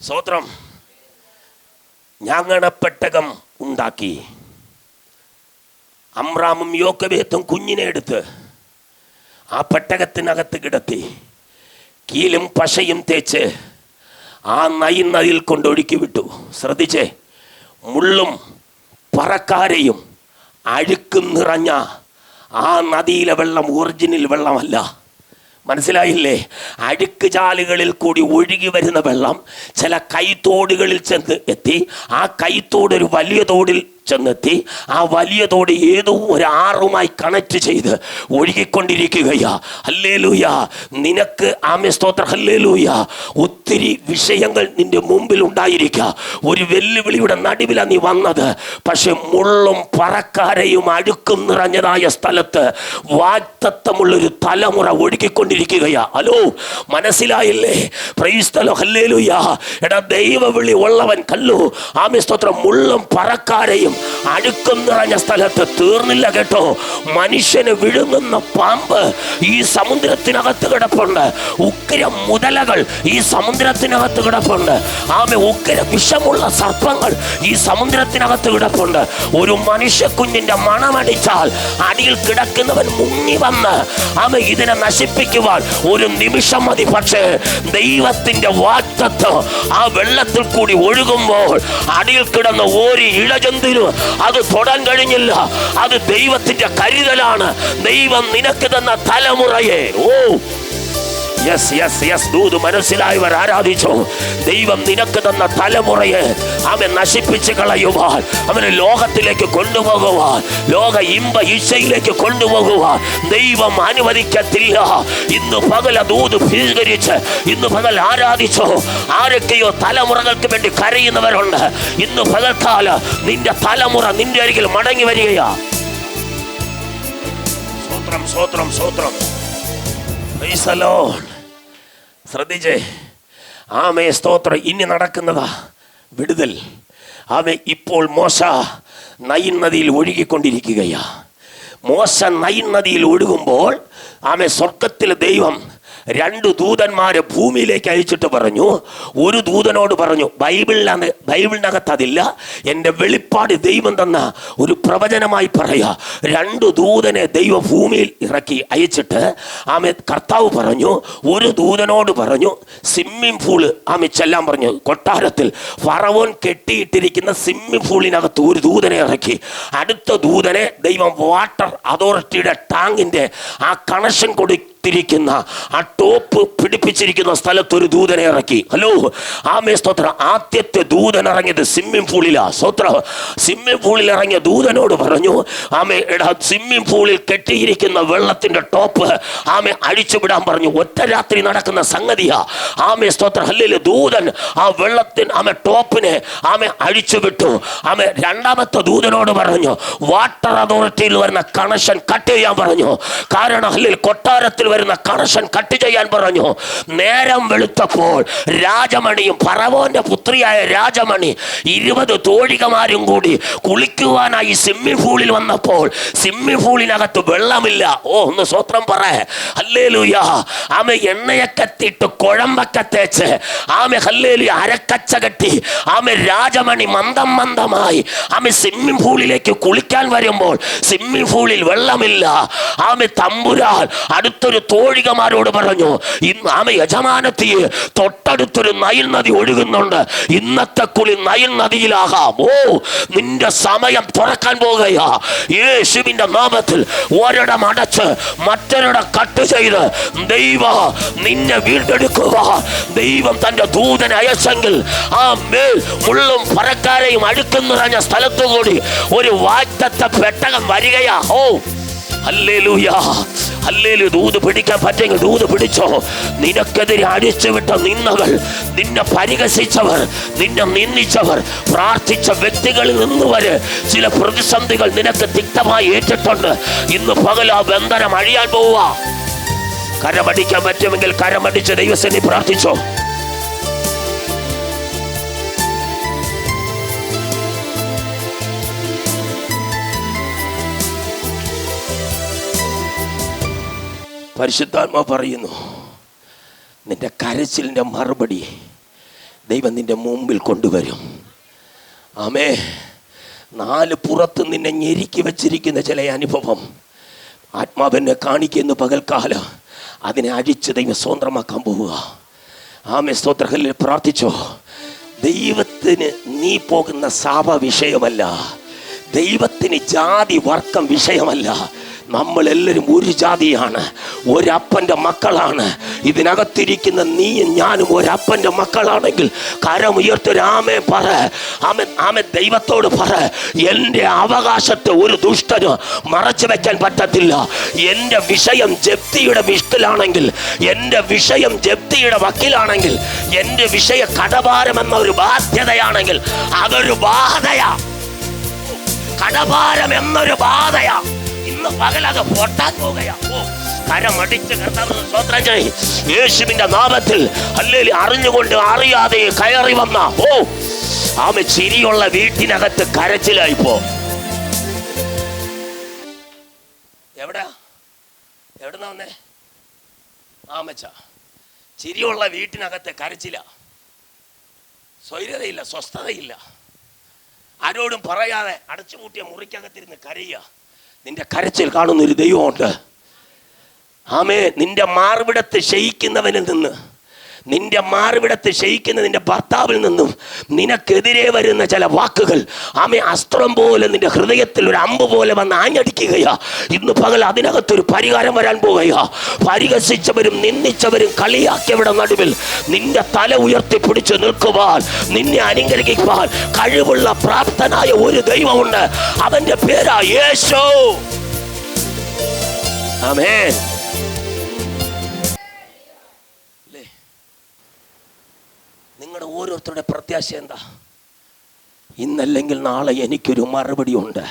സ്വത്രം. ഞാങ്ങണപ്പെട്ടകം ഉണ്ടാക്കി. അമ്രാമും യോക്കബേത്തും കുഞ്ഞിനെ എടുത്ത് ആ പെട്ടകത്തിനകത്ത് കിടത്തി കീലും പശയും തേച്ച് ആ നദിയിൽ കൊണ്ടൊഴുക്കി വിട്ടു. ശ്രദ്ധിച്ചേ, മുള്ളും പറക്കാരയും അഴുക്കും നിറഞ്ഞ ആ നദിയിലെ വെള്ളം ഒറിജിനൽ വെള്ളമല്ല. മനസ്സിലായില്ലേ? അഴുക്ക് ചാലുകളിൽ കൂടി ഒഴുകി വരുന്ന വെള്ളം ചില കൈത്തോടുകളിൽ ചെന്ന് എത്തി. ആ കൈത്തോട് ഒരു വലിയ തോടിൽ ചെന്നെത്തി ആ വലിയ തോട് ഏതോ ഒരു ആറുമായി കണക്ട് ചെയ്ത് ഒഴുകിക്കൊണ്ടിരിക്കുകയാ. ഹല്ലേലൂയ. നിനക്ക് ആമേ സ്തോത്രം ഹല്ലേലൂയ ഒത്തിരി വിഷയങ്ങൾ നിന്റെ മുമ്പിൽ ഉണ്ടായിരിക്കുക. ഒരു വെല്ലുവിളിയുടെ നടുവിലാണ് നീ വന്നത്. പക്ഷെ മുള്ളും പറക്കാരയും അഴുക്കും നിറഞ്ഞതായ സ്ഥലത്ത് വാഗ്ദത്തമുള്ളൊരു തലമുറ ഒഴുകിക്കൊണ്ടിരിക്കുകയാ. ഹലോ, മനസ്സിലായില്ലേ? Price the Lord. ഹല്ലേലൂയ. എടാ, ദൈവവിളി ഉള്ളവൻ കല്ലു ആമേ സ്തോത്രം മുള്ളും പറക്കാരയും അഴുക്കും നിറഞ്ഞ സ്ഥലത്ത് തീർന്നില്ല കേട്ടോ. മനുഷ്യന് വിഴുങ്ങുന്ന പാമ്പ് ഈ സമുദ്രത്തിനകത്ത് കിടപ്പുണ്ട്. ഉഗ്ര മുതലകൾ ഈ സമുദ്രത്തിനകത്ത് കിടപ്പുണ്ട്. ആമേ, ഉഗ്ര വിഷമുള്ള സർപ്പങ്ങൾ ഈ സമുദ്രത്തിനകത്ത് കിടപ്പുണ്ട്. ഒരു മനുഷ്യ കുഞ്ഞിന്റെ മണമടിച്ചാൽ അടിയിൽ കിടക്കുന്നവൻ മുങ്ങി വന്ന് ആമേ ഇതിനെ നശിപ്പിക്കുവാൻ ഒരു നിമിഷം മതി. പക്ഷേ ദൈവത്തിന്റെ വാഗ്ദത്തം ആ വെള്ളത്തിൽ കൂടി ഒഴുകുമ്പോൾ അടിയിൽ കിടന്ന ഒരു ഇഴജന്തുവിന് അത് തൊടാൻ കഴിഞ്ഞില്ല. അത് ദൈവത്തിന്റെ കരുതലാണ്. ദൈവം നിനക്ക് തന്ന തലമുറയെ ദൂത് മനസ്സിലായവർ ആരാധിച്ചു. ദൈവം നിനക്ക് തന്ന തലമുറയെ അവൻ നശിപ്പിച്ച് കളയുവാൻ, അവനെ ലോകത്തിലേക്ക് കൊണ്ടുപോകുവാൻ, ലോക ഇമ്പ ഇച്ഛയിലേക്ക് കൊണ്ടുപോകുവാൻ ദൈവം അനുവദിക്കത്തില്ല. ഇന്ന് പകൽ ദൂത് സ്വീകരിച്ച് ഇന്ന് പകൽ ആരാധിച്ചോ. ആരൊക്കെയോ തലമുറകൾക്ക് വേണ്ടി കരയുന്നവരുണ്ട്. ഇന്ന് പകൽക്കാല നിന്റെ തലമുറ നിന്റെ അരികിൽ മടങ്ങി വരികയാ. സ്തോത്രം, സ്തോത്രം, സ്തോത്രം. ശ്രദ്ധിച്ചേ. ആമേ സ്തോത്രം. ഇനി നടക്കുന്നതാ വിടുതൽ. ആമേ, ഇപ്പോൾ മോശ നൈൽ നദിയിൽ ഒഴുകിക്കൊണ്ടിരിക്കുകയാ. മോശ നൈൽ നദിയിൽ ഒഴുകുമ്പോൾ ആമേ സ്വർഗത്തിലെ ദൈവം 2 ദൂതന്മാരെ ഭൂമിയിലേക്ക് അയച്ചിട്ട് പറഞ്ഞു. ഒരു ദൂതനോട് പറഞ്ഞു, ബൈബിളിനകത്ത് അതില്ല, എൻ്റെ വെളിപ്പാട് ദൈവം തന്ന ഒരു പ്രവചനമായി പറയാ. 2 ദൂതനെ ദൈവം ഭൂമിയിൽ ഇറക്കി അയച്ചിട്ട് ആമേ കർത്താവ് പറഞ്ഞു, ഒരു ദൂതനോട് പറഞ്ഞു സ്വിമ്മിംഗ് പൂള് ആമേ ചെല്ലാൻ പറഞ്ഞു. കൊട്ടാരത്തിൽ ഫറവോൻ കെട്ടിയിട്ടിരിക്കുന്ന സ്വിമ്മിംഗ് പൂളിനകത്ത് ഒരു ദൂതനെ ഇറക്കി. അടുത്ത ദൂതനെ ദൈവം വാട്ടർ അതോറിറ്റിയുടെ ടാങ്കിൻ്റെ ആ കണക്ഷൻ ിരിക്കുന്ന ആ ടോപ്പ് പിടിപ്പിച്ചിരിക്കുന്ന സ്ഥലത്ത് ഒരു ദൂതനെ ഇറക്കി. ഹലോ, ആമേ സ്തോത്രം. ആദ്യത്തെ ദൂതൻ ഇറങ്ങിയത് സ്വിമ്മിംഗ് പൂളിലാ. സ്തോത്രം. സ്വിമ്മിംഗ് പൂളിൽ ഇറങ്ങിയ ദൂതനോട് പറഞ്ഞു, ആമേ എടാ, സ്വിമ്മിംഗ് പൂളിൽ കെട്ടിയിരിക്കുന്ന വെള്ളത്തിന്റെ ടോപ്പ് ആമേ അഴിച്ചുവിടാൻ പറഞ്ഞു. ഒറ്റ രാത്രി നടക്കുന്ന സംഗതിയാ. ആമേ സ്തോത്രം. ഹല്ലേലൂയ. ദൂതൻ ആ വെള്ളത്തിന് ആമേ ടോപ്പിനെ ആമേ അഴിച്ചുവിട്ടു. ആമേ രണ്ടാമത്തെ ദൂതനോട് പറഞ്ഞു, വാട്ടർ അതോറിറ്റിയിൽ വരുന്ന കണക്ഷൻ കട്ട് ചെയ്യാൻ പറഞ്ഞു. കാരണം ഹല്ലേലൂയ കൊട്ടാരത്തിൽ വരുന്ന കണക്ഷൻ കട്ട് ചെയ്യാൻ പറഞ്ഞു. നേരം വെളുത്തപ്പോൾ രാജമണിയും ഫറവോന്റെ പുത്രിയായ രാജമണി 20 തോഴികമാരും കൂടി കുളിക്കുവാനായി സ്വിമ്മിംഗ് പൂളിൽ വന്നപ്പോൾ സ്വിമ്മിംഗ് പൂളിനകത്ത് വെള്ളമില്ല. ഒന്ന് സ്വത്രം പറ. ഹല്ലേലൂയ. ആമേ എണ്ണയൊക്കെ ഇട്ട് കുഴമ്പൊക്കെ തേച്ച് ആമേ ഹല്ലേലൂയ അരക്കച്ച കെട്ടി ആമേ രാജമണി മന്ദം മന്ദമായി ആമേ സ്വിമ്മിംഗ് പൂളിലേക്ക് കുളിക്കാൻ വരുമ്പോൾ സ്വിമ്മിംഗ് പൂളിൽ വെള്ളമില്ല. ആമേ തമ്പുരാൻ അടുത്തൊരു തോഴികമാരോട് പറഞ്ഞു, ഇന്ന് ആമ യജമാനത്തിയെ തൊട്ടടുത്തൊരു നൈൽ നദി ഒഴുകുന്നുണ്ട്, ഇന്നത്തെ കുളി നൈൽ നദിയിലാകാം. നിന്റെ സമയം തുറക്കാൻ പോകുകയാ. യേശുവിന്റെ നാമത്തിൽ ഒരിടം അടച്ച് മറ്റൊരിടം കട്ട് ചെയ്ത് ദൈവം നിന്നെ വീണ്ടെടുക്കുക. ദൈവം തന്റെ ദൂതനെ അയച്ചെങ്കിൽ ആ മേൽ മുള്ളും പറക്കാരെയും അഴുക്കും നിറഞ്ഞ സ്ഥലത്തുകൂടി ഒരു വാഗ്ദത്ത പെട്ടകം വരികയാ. Hallelujah, hallelujah. ദൂത് പിടിക്കാൻ പറ്റെങ്കിൽ ദൂത് പിടിച്ചോ. നിനക്കെതിരെ അടിച്ചുവിട്ട നിന്ദകൾ, നിന്നെ പരിഹസിച്ചവർ, നിന്നെ നിന്ദിച്ചവർ, പ്രാർത്ഥിച്ച വ്യക്തികളിൽ നിന്ന് വരെ ചില പ്രതിസന്ധികൾ നിനക്ക് തിക്തമായി ഏറ്റിട്ടുണ്ട്. ഇന്ന് പകൽ ആ ബന്ധനം അഴിയാൻ പോവുക. കരമടിക്കാൻ പറ്റുമെങ്കിൽ കരമടിച്ച് ദൈവസേന പ്രാർത്ഥിച്ചോ. പരിശുദ്ധാത്മാ പറയുന്നു, നിന്റെ കരച്ചിലിൻ്റെ മറുപടി ദൈവം നിന്റെ മുമ്പിൽ കൊണ്ടുവരും. ആമേ. 4 പുറത്ത് നിന്നെ ഞെരുക്കി വച്ചിരിക്കുന്ന ചില അനുഭവം ആത്മാവെന്നെ കാണിക്കുന്ന പകൽക്കാലം അതിനെ അഴിച്ച് ദൈവം സ്വന്തമാക്കാൻ പോവുക. ആമേ. സ്തോത്രങ്ങളിൽ പ്രാർത്ഥിച്ചോ. ദൈവത്തിന് നീ പോകുന്ന സഭ വിഷയമല്ല, ദൈവത്തിന് ജാതി വർക്കം വിഷയമല്ല. നമ്മളെല്ലാവരും ഒരു ജാതിയാണ്, ഒരപ്പൻ്റെ മക്കളാണ്. ഇതിനകത്തിരിക്കുന്ന നീയും ഞാനും ഒരപ്പൻ്റെ മക്കളാണെങ്കിൽ കരമുയർത്തൊരു ആമേ പറ. ആമേ ദൈവത്തോട് പറ, എൻ്റെ അവകാശത്തെ ഒരു ദുഷ്ടന് മറച്ചു വെക്കാൻ പറ്റത്തില്ല. എൻ്റെ വിഷയം ജപ്തിയുടെ വിഷ്ടിലാണെങ്കിൽ, എൻ്റെ വിഷയം ജപ്തിയുടെ വക്കീലാണെങ്കിൽ, എൻ്റെ വിഷയ കടഭാരം എന്ന ഒരു ബാധ്യതയാണെങ്കിൽ അതൊരു ബാധയാ. കടഭാരം എന്നൊരു ബാധയാ. ഇന്ന് പകലത് പൊട്ടാൻ പോകുകയാ. കരമടിച്ച് കർത്താവിന് സ്തോത്രം ചെയ്യ്. യേശുവിന്റെ നാമത്തിൽ ഹല്ലേലൂയ. അറിഞ്ഞുകൊണ്ട് അറിയാതെ കയറി വന്ന ആമേ ചിരിയുള്ള വീട്ടിനകത്ത് കരച്ചിലായിപ്പോ. എവിടെന്നാ വന്നേ? ആമച്ച ചിരിയുള്ള വീട്ടിനകത്ത് കരച്ചില. സ്വൈര്യതയില്ല, സ്വസ്ഥതയില്ല. ആരോടും പറയാതെ അടച്ചുപൂട്ടിയ മുറിക്കകത്തിരുന്ന് കരയുക. നിന്റെ കരച്ചിൽ കാണുന്നൊരു ദൈവമുണ്ട്. ആമേ, നിന്റെ മാർവിടത്ത് ശയിക്കുന്നവനിൽ നിന്ന്, നിന്റെ മാർവിടത്ത് ശയിക്കുന്ന നിന്റെ ഭർത്താവിൽ നിന്നും നിനക്കെതിരെ വരുന്ന ചില വാക്കുകൾ ആമേ അസ്ത്രം പോലെ നിന്റെ ഹൃദയത്തിൽ ഒരു അമ്പ് പോലെ വന്ന് ആഞ്ഞടിക്കുകയാ. ഇന്ന് പകൽ അതിനകത്തൊരു പരിഹാരം വരാൻ പോകുകയാ. പരിഹസിച്ചവരും നിന്ദിച്ചവരും കളിയാക്കിയവരുടെ നടുവിൽ നിന്റെ തല ഉയർത്തി പിടിച്ചു നിൽക്കുവാൻ, നിന്നെ അനുഗ്രഹിക്കുവാൻ കഴിവുള്ള പ്രാപ്തനായ ഒരു ദൈവമുണ്ട്. അവന്റെ പേരാ യേശു. ആമേൻ. നിങ്ങളുടെ ഓരോരുത്തരുടെ പ്രത്യാശ എന്താ? ഇന്നല്ലെങ്കിൽ നാളെ എനിക്കൊരു മറുപടി ഉണ്ട്,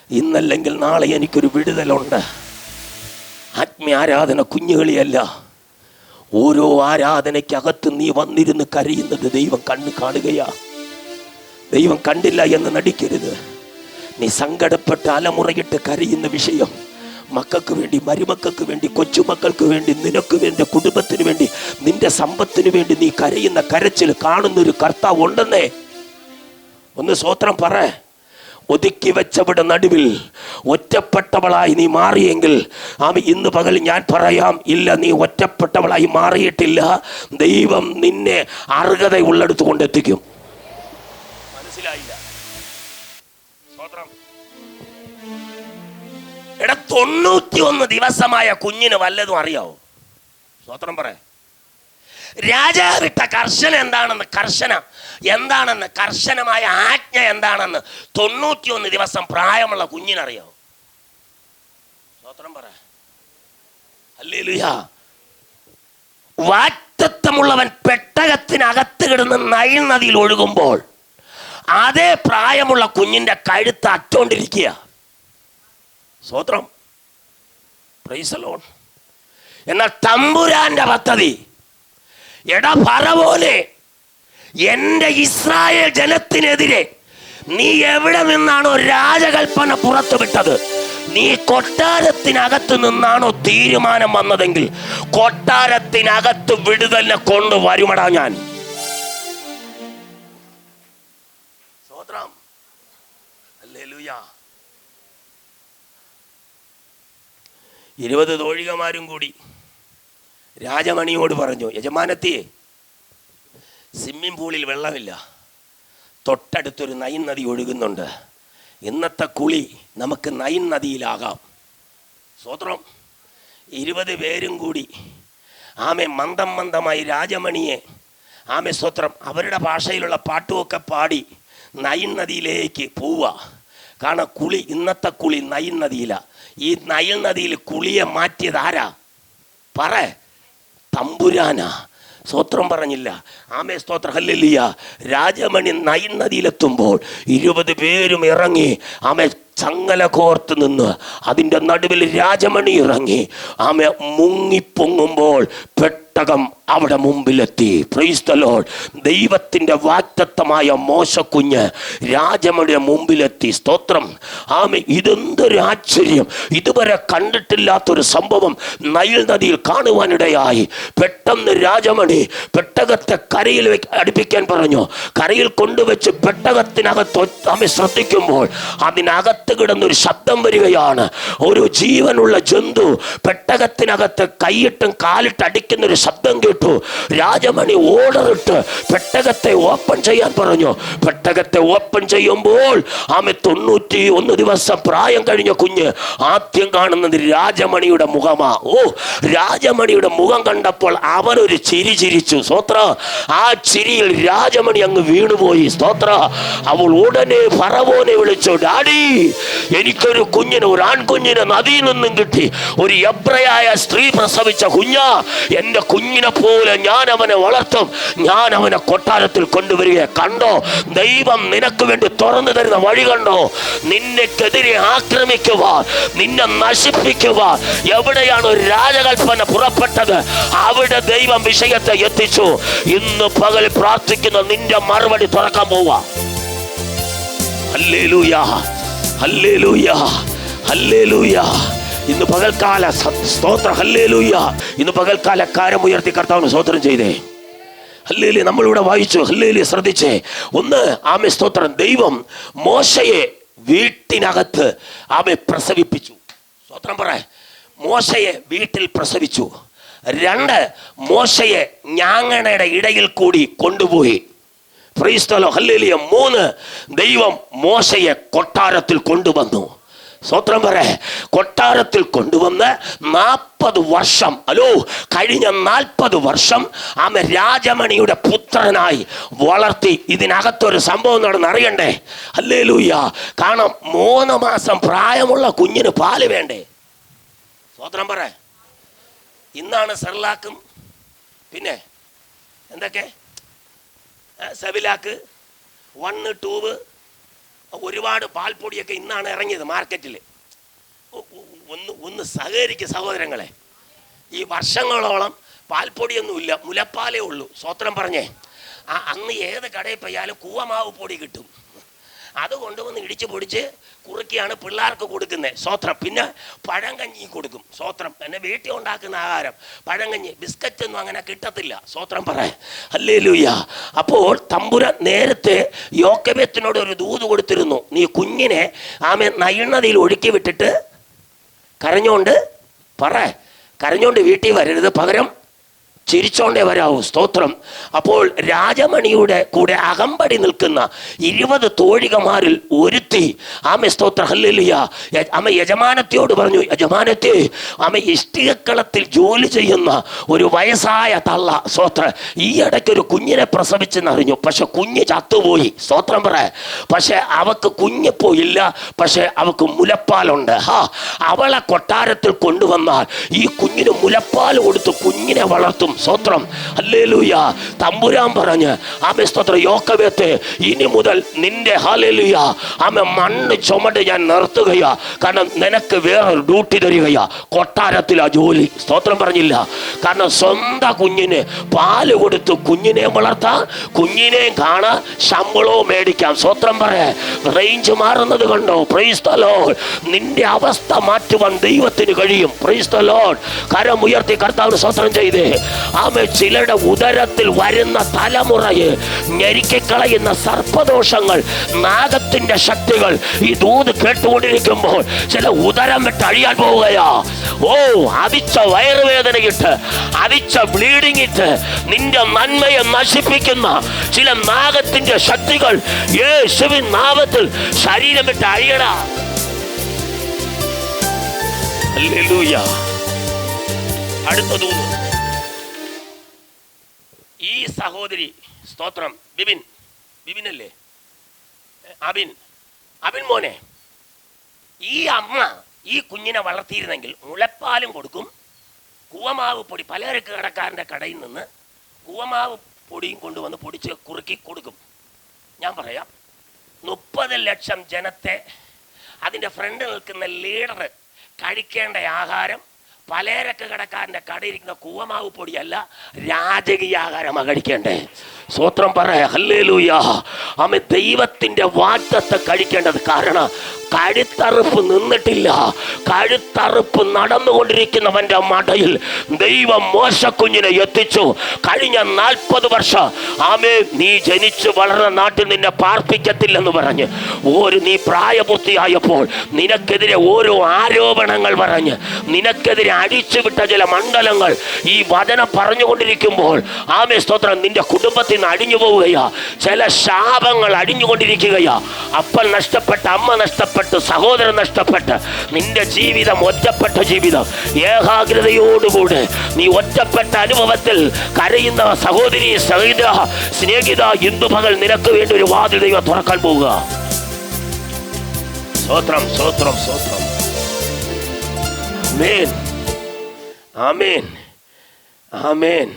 ഇന്നല്ലെങ്കിൽ നാളെ എനിക്കൊരു വിടുതലുണ്ട്. ആത്മീയ ആരാധന കുഞ്ഞുകളിയല്ല. ഓരോ ആരാധനയ്ക്കകത്ത് നീ വന്നിരുന്ന് കരയുന്നത് ദൈവം കണ്ണ് കാണുകയാ. ദൈവം കണ്ടില്ല എന്ന് നടിക്കരുത്. നീ സങ്കടപ്പെട്ട് അലമുറയിട്ട് കരയുന്ന വിഷയം മക്കൾക്ക് വേണ്ടി, മരുമക്കൾക്ക് വേണ്ടി, കൊച്ചുമക്കൾക്ക് വേണ്ടി, നിനക്ക് വേണ്ടി, കുടുംബത്തിന് വേണ്ടി, നിന്റെ സമ്പത്തിന് വേണ്ടി നീ കരയുന്ന കരച്ചിൽ കാണുന്നൊരു കർത്താവ് ഉണ്ടെന്നേ. ഒന്ന് സ്വോത്രം പറ. ഒതുക്കി വെച്ചവിടെ നടുവിൽ ഒറ്റപ്പെട്ടവളായി നീ മാറിയെങ്കിൽ ഇന്ന് പകൽ ഞാൻ പറയാം, ഇല്ല, നീ ഒറ്റപ്പെട്ടവളായി മാറിയിട്ടില്ല. ദൈവം നിന്നെ അർഹതയുള്ളിടത്ത് കൊണ്ടെത്തിക്കും. മനസ്സിലായില്ല? സ്വോത്രം. 91 ദിവസമായ കുഞ്ഞിന് വല്ലതും അറിയാവോ? സ്വോത്രം പറ. രാജാവിട്ട കർശനമായ ആജ്ഞ എന്താണെന്ന് 91 ദിവസം പ്രായമുള്ള കുഞ്ഞിനറിയാവോ? സ്വോത്രം പറ. ഹല്ലേലൂയ. വാഗ്ദത്തമുള്ളവൻ പെട്ടകത്തിനകത്ത് കിടന്ന് നൈൽ നദിയിൽ ഒഴുകുമ്പോൾ അതേ പ്രായമുള്ള കുഞ്ഞിന്റെ കഴുത്ത് അറ്റോണ്ടിരിക്കുക. സ്വോത്രം. Price the Lord. എന്നാൽ തമ്പുരാന്റെ പദ്ധതി, എടാ ഫറവോനെ, എൻ്റെ ഇസ്രായേൽ ജനത്തിനെതിരെ നീ എവിടെ നിന്നാണോ രാജകൽപ്പന പുറത്തുവിട്ടത്, നീ കൊട്ടാരത്തിനകത്ത് നിന്നാണോ തീരുമാനം വന്നതെങ്കിൽ കൊട്ടാരത്തിനകത്ത് വിടുതലിനെ കൊണ്ടുവരുമടാ ഞാൻ. സ്വോത്രം. ഹല്ലേലൂയ. 20 തോഴികമാരും കൂടി രാജമണിയോട് പറഞ്ഞു, യജമാനത്തിയെ, സ്വിമ്മിംഗ് പൂളിൽ വെള്ളമില്ല, തൊട്ടടുത്തൊരു നൈൻ നദി ഒഴുകുന്നുണ്ട്, ഇന്നത്തെ കുളി നമുക്ക് നൈൻ നദിയിലാകാം. സ്വോത്രം. 20 പേരും കൂടി മന്ദമായി രാജമണിയെ സ്വോത്രം അവരുടെ ഭാഷയിലുള്ള പാട്ടുമൊക്കെ പാടി നൈൻ നദിയിലേക്ക് പോവുക. കാരണം കുളി, ഇന്നത്തെ കുളി നൈൻ നദിയിലാണ്. ഈ നൈൽ നദിയിൽ കുളിയെ മാറ്റിയത് ആരാ? പറ. തമ്പുരാനാ. സ്തോത്രം പറഞ്ഞില്ല. സ്തോത്രം. ഹല്ലേലൂയ. രാജമണി നൈൽ നദിയിലെത്തുമ്പോൾ 20 പേരും ഇറങ്ങി ചങ്ങല കോർത്ത് നിന്ന് അതിൻ്റെ നടുവിൽ രാജമണി ഇറങ്ങി മുങ്ങിപ്പൊങ്ങുമ്പോൾ പെട്ടകം അവിടെ മുമ്പിലെത്തി. Price the Lord. ദൈവത്തിൻ്റെ വാഗ്ദത്തമായ മോശക്കുഞ്ഞ് രാജമണിയുടെ മുമ്പിലെത്തി. സ്തോത്രം. ഇതെന്തൊരു ആശ്ചര്യം! ഇതുവരെ കണ്ടിട്ടില്ലാത്തൊരു സംഭവം നൈൽ നദിയിൽ കാണുവാനിടയായി. പെട്ടെന്ന് രാജമണി പെട്ടകത്തെ കരയിൽ അടുപ്പിക്കാൻ പറഞ്ഞു. കരയിൽ കൊണ്ടുവച്ച് പെട്ടകത്തിനകത്ത് ശ്രദ്ധിക്കുമ്പോൾ അതിനകത്ത് കിടന്നൊരു ശബ്ദം വരികയാണ്. ഒരു ജീവനുള്ള ജന്തു പെട്ടകത്തിനകത്ത് കൈയിട്ടും കാലിട്ട് അടിക്കുന്നൊരു ശബ്ദം കേട്ടു. രാജമണി ഓർഡറിട്ട് പെട്ടകത്തെ ഓപ്പൺ ചെയ്യാൻ പറഞ്ഞു. പെട്ടകത്തെ ഓപ്പൺ ചെയ്യുമ്പോൾ 91 ദിവസം പ്രായം കഴിഞ്ഞ കുഞ്ഞ് ആദ്യം കാണുന്നത് രാജമണിയുടെ മുഖമാ. രാജമണിയുടെ മുഖം കണ്ടപ്പോൾ അവനൊരു ചിരി ചിരിച്ചു. സ്തോത്ര. ആ ചിരിയിൽ രാജമണി അങ്ങ് വീണുപോയി. സ്തോത്ര. അവൾ ഉടനെ ഫറവോനെ വിളിച്ചു, ഡാഡി, എനിക്കൊരു കുഞ്ഞിന്, ഒരു ആൺകുഞ്ഞിനെ നദിയിൽ നിന്നും കിട്ടി. ഒരു എബ്രയായ സ്ത്രീ പ്രസവിച്ച കുഞ്ഞാ. എൻ്റെ കുഞ്ഞിനെ പോലെ ഞാൻ അവനെ വളർത്തും. ഞാൻ അവനെ കൊട്ടാരത്തിൽ കൊണ്ടുവരിക. കണ്ടോ, ദൈവം നിനക്ക് വേണ്ടി തുറന്നു തരുന്ന വഴി കണ്ടോ. നിന്നെക്കെതിരെ ആക്രമിക്കുവാൻ, നിന്നെ നശിപ്പിക്കുവാൻ എവിടെയാണ് ഒരു രാജകൽപ്പന പുറപ്പെട്ടത്, അവിടെ ദൈവം വിഷയത്തെ എത്തിച്ചു. ഇന്ന് പകൽ പ്രാർത്ഥിക്കുന്ന നിന്റെ മറുപടി തുറക്കാൻ പോവാ. Hallelujah, hallelujah, hallelujah. ഇന്ന് പകൽക്കാല സ്തോത്രം. ഹല്ലേലൂയ. ഇന്ന് പകൽക്കാല കരമുയർത്തി കർത്താവിന് സ്തോത്രം ചെയ്തേ. ഹല്ലേലൂയ. നമ്മളിവിടെ വായിച്ചു. ഹല്ലേലൂയ. ശ്രദ്ധിച്ചേ. ഒന്ന്, ആമേ സ്തോത്രം. ദൈവം മോശയെ വീട്ടിനകത്ത് പ്രസവിപ്പിച്ചു. സ്തോത്രം പറ. മോശയെ വീട്ടിൽ പ്രസവിച്ചു. 2, മോശയെ ഞാങ്ങണയുടെ ഇടയിൽ കൂടി കൊണ്ടുപോയി. Price the Lord. ഹല്ലേലൂയ. 3, ദൈവം മോശയെ കൊട്ടാരത്തിൽ കൊണ്ടുവന്നു. സ്തോത്രം പറ. കൊട്ടാരത്തിൽ കൊണ്ടുവന്ന് 40 വർഷം, കഴിഞ്ഞ 40 വർഷം രാജമണിയുടെ പുത്രനായി വളർത്തി. ഇതിനകത്തൊരു സംഭവം നടന്നറിയണ്ടേ? ഹല്ലേലൂയ. കാരണം 3 മാസം പ്രായമുള്ള കുഞ്ഞിന് പാല് വേണ്ടേ? സ്തോത്രം പറ. ഇന്നാണ് സെർലാക്കും പിന്നെ എന്തൊക്കെ സെവിലാക്ക് 1, 2 ഒരുപാട് പാൽപ്പൊടിയൊക്കെ ഇന്നാണ് ഇറങ്ങിയത് മാർക്കറ്റിൽ. ഒന്ന് സഹകരിക്കുക സഹോദരങ്ങളെ. ഈ വർഷങ്ങളോളം പാൽപ്പൊടിയൊന്നുമില്ല, മുലപ്പാലേ ഉള്ളൂ. സ്തോത്രം പറഞ്ഞേ. അന്ന് ഏത് കടയിൽ പോയാലും കൂവമാവ് പൊടി കിട്ടും. അത് കൊണ്ടുവന്ന് ഇടിച്ച് പൊടിച്ച് കുറുക്കിയാണ് പിള്ളേർക്ക് കൊടുക്കുന്നത്. സ്തോത്രം. പിന്നെ പഴങ്കഞ്ഞി കൊടുക്കും. സ്തോത്രം. എന്നെ വീട്ടിൽ ഉണ്ടാക്കുന്ന ആഹാരം പഴങ്കഞ്ഞി, ബിസ്ക്കറ്റ് ഒന്നും അങ്ങനെ കിട്ടത്തില്ല. സ്തോത്രം പറയാൻ. ഹല്ലേലൂയ. അപ്പോൾ തമ്പുരാൻ നേരത്തെ യോക്കബേത്തിനോട് ഒരു ദൂത് കൊടുത്തിരുന്നു. നീ കുഞ്ഞിനെ നൈണതയിൽ ഒഴുക്കി വിട്ടിട്ട് കരഞ്ഞോണ്ട് വീട്ടിൽ വരരുത്, പകരം ചിരിച്ചോണ്ടേ വരാവൂ. സ്തോത്രം. അപ്പോൾ രാജമണിയുടെ കൂടെ അകമ്പടി നിൽക്കുന്ന 20 തോഴികമാരിൽ ഒരുത്തി സ്തോത്ര ഹല്ലേലൂയ യജമാനത്തിയോട് പറഞ്ഞു, യജമാനത്തെ ഇഷ്ടികക്കളത്തിൽ ജോലി ചെയ്യുന്ന ഒരു വയസ്സായ തള്ള, സ്തോത്ര, ഈ ഇടയ്ക്കൊരു കുഞ്ഞിനെ പ്രസവിച്ചെന്നറിഞ്ഞു. പക്ഷെ കുഞ്ഞ് ചത്തുപോയി. സ്തോത്രം പറ. പക്ഷെ അവക്ക് കുഞ്ഞിപ്പോ ഇല്ല, പക്ഷെ അവക്ക് മുലപ്പാലുണ്ട്. അവളെ കൊട്ടാരത്തിൽ കൊണ്ടുവന്നാൽ ഈ കുഞ്ഞിന് മുലപ്പാൽ കൊടുത്ത് കുഞ്ഞിനെ വളർത്തും. സ്തോത്രം. ഹല്ലേലൂയ. തമ്പുരാൻ പറഞ്ഞ് സ്തോത്രം, യോക്കബേത്തെ, ഇനി മുതൽ നിന്റെ ഹല്ലേലൂയ മണ്ണ് ചുമട് ഞാൻ നിർത്തുകയാ. കാരണം നിനക്ക് വേറൊരു ഡ്യൂട്ടി തരികയാ. കൊട്ടാരത്തിലാ ജോലി. സ്തോത്രം പറഞ്ഞില്ല. കാരണം സ്വന്തം കുഞ്ഞിന് പാല് കൊടുത്ത് കുഞ്ഞിനെ വളർത്താൻ, കുഞ്ഞിനെയും കാണാൻ, ശമ്പളവും മേടിക്കാം. സ്തോത്രം പറ. റേഞ്ച് മാറുന്നത് കണ്ടോ? Price the Lord. നിന്റെ അവസ്ഥ മാറ്റുവാൻ ദൈവത്തിന് കഴിയും. Price the Lord. കരം ഉയർത്തി കർത്താവിന് സ്തോത്രം ചെയ്തേ. ചിലരുടെ ഉദരത്തിൽ വരുന്ന തലമുറയെ ഞെരുക്കിക്കളയുന്ന സർപ്പദോഷങ്ങൾ, നാഗത്തിന്റെ ശക്തികൾ ഈ ദൂത് കേട്ടുകൊണ്ടിരിക്കുമ്പോൾ ചില ഉദരം വിട്ട് അഴിയാൻ പോവുകയാ. അതിച്ച വയറുവേദനയിട്ട്, അതിച്ച ബ്ലീഡിംഗ് ഇട്ട് നിന്റെ നന്മയെ നശിപ്പിക്കുന്ന ചില നാഗത്തിന്റെ ശക്തികൾ യേശുവിൻ നാമത്തിൽ ശരീരം വിട്ട് അഴിയടാ. ഹല്ലേലൂയ. അടുത്ത ദൂത്. ഈ സഹോദരി, സ്തോത്രം, ബിബിനല്ലേ, അബിൻ മോനെ, ഈ അമ്മ ഈ കുഞ്ഞിനെ വളർത്തിയിരുന്നെങ്കിൽ മുലപ്പാലും കൊടുക്കും, കൂവമാവ് പൊടി, പലചരക്ക് കടക്കാരൻ്റെ കടയിൽ നിന്ന് കൂവമാവ് പൊടിയും കൊണ്ടുവന്ന് പൊടിച്ച് കുറുക്കി കൊടുക്കും. ഞാൻ പറയാം, 30 ലക്ഷം ജനത്തെ അതിൻ്റെ ഫ്രണ്ട് നിൽക്കുന്ന ലീഡർ കഴിക്കേണ്ട ആഹാരം പലചരക്ക് കടക്കാരൻ്റെ കടയിരിക്കുന്ന കൂവമാവ് പൊടിയല്ല, രാജകീയ ആഹാരമാണ് കഴിക്കേണ്ടേ. സ്തോത്രം പറ. ഹല്ലേലൂയ. ദൈവത്തിൻ്റെ വാഗ്ദത്തം കഴിക്കേണ്ടത്. കാരണം കഴുത്തറുപ്പ് നിന്നിട്ടില്ല. കഴുത്തറുപ്പ് നടന്നുകൊണ്ടിരിക്കുന്നവന്റെ മടയിൽ ദൈവം മോശക്കുഞ്ഞിനെ എത്തിച്ചു. കഴിഞ്ഞ 40 വർഷം ആമേ നീ ജനിച്ചു വളർന്ന നാട്ടിൽ നിന്നെ പാർപ്പിക്കത്തില്ലെന്ന് പറഞ്ഞ് നീ പ്രായപൂർത്തിയായപ്പോൾ നിനക്കെതിരെ ഓരോ ആരോപണങ്ങൾ പറഞ്ഞ് നിനക്കെതിരെ അടിച്ചുവിട്ട ചില മണ്ഡലങ്ങൾ ഈ വചനം പറഞ്ഞുകൊണ്ടിരിക്കുമ്പോൾ ആമേ സ്തോത്രം നിന്റെ കുടുംബത്തിൽ നിന്ന് അടിഞ്ഞു പോവുകയാ. ചില ശാപങ്ങൾ അടിഞ്ഞുകൊണ്ടിരിക്കുകയാ. അപ്പൻ നഷ്ടപ്പെട്ട്, അമ്മ നഷ്ടപ്പെട്ട്, സഹോദരൻ നഷ്ടപ്പെട്ട് നിന്റെ ജീവിതം ഒറ്റപ്പെട്ട ജീവിതം. ഏകാഗ്രതയോടുകൂടെ നീ ഒറ്റപ്പെട്ട അനുഭവത്തിൽ കരയുന്ന സഹോദരി, സ്നേഹിത, ഇന്ന് പകൽ നിനക്ക് വേണ്ടി ഒരു വാതിൽ ദൈവം തുറക്കാൻ പോവുക. സ്തോത്രം, സ്തോത്രം, സ്തോത്രം. ആമേൻ, ആമേൻ, ആമേൻ.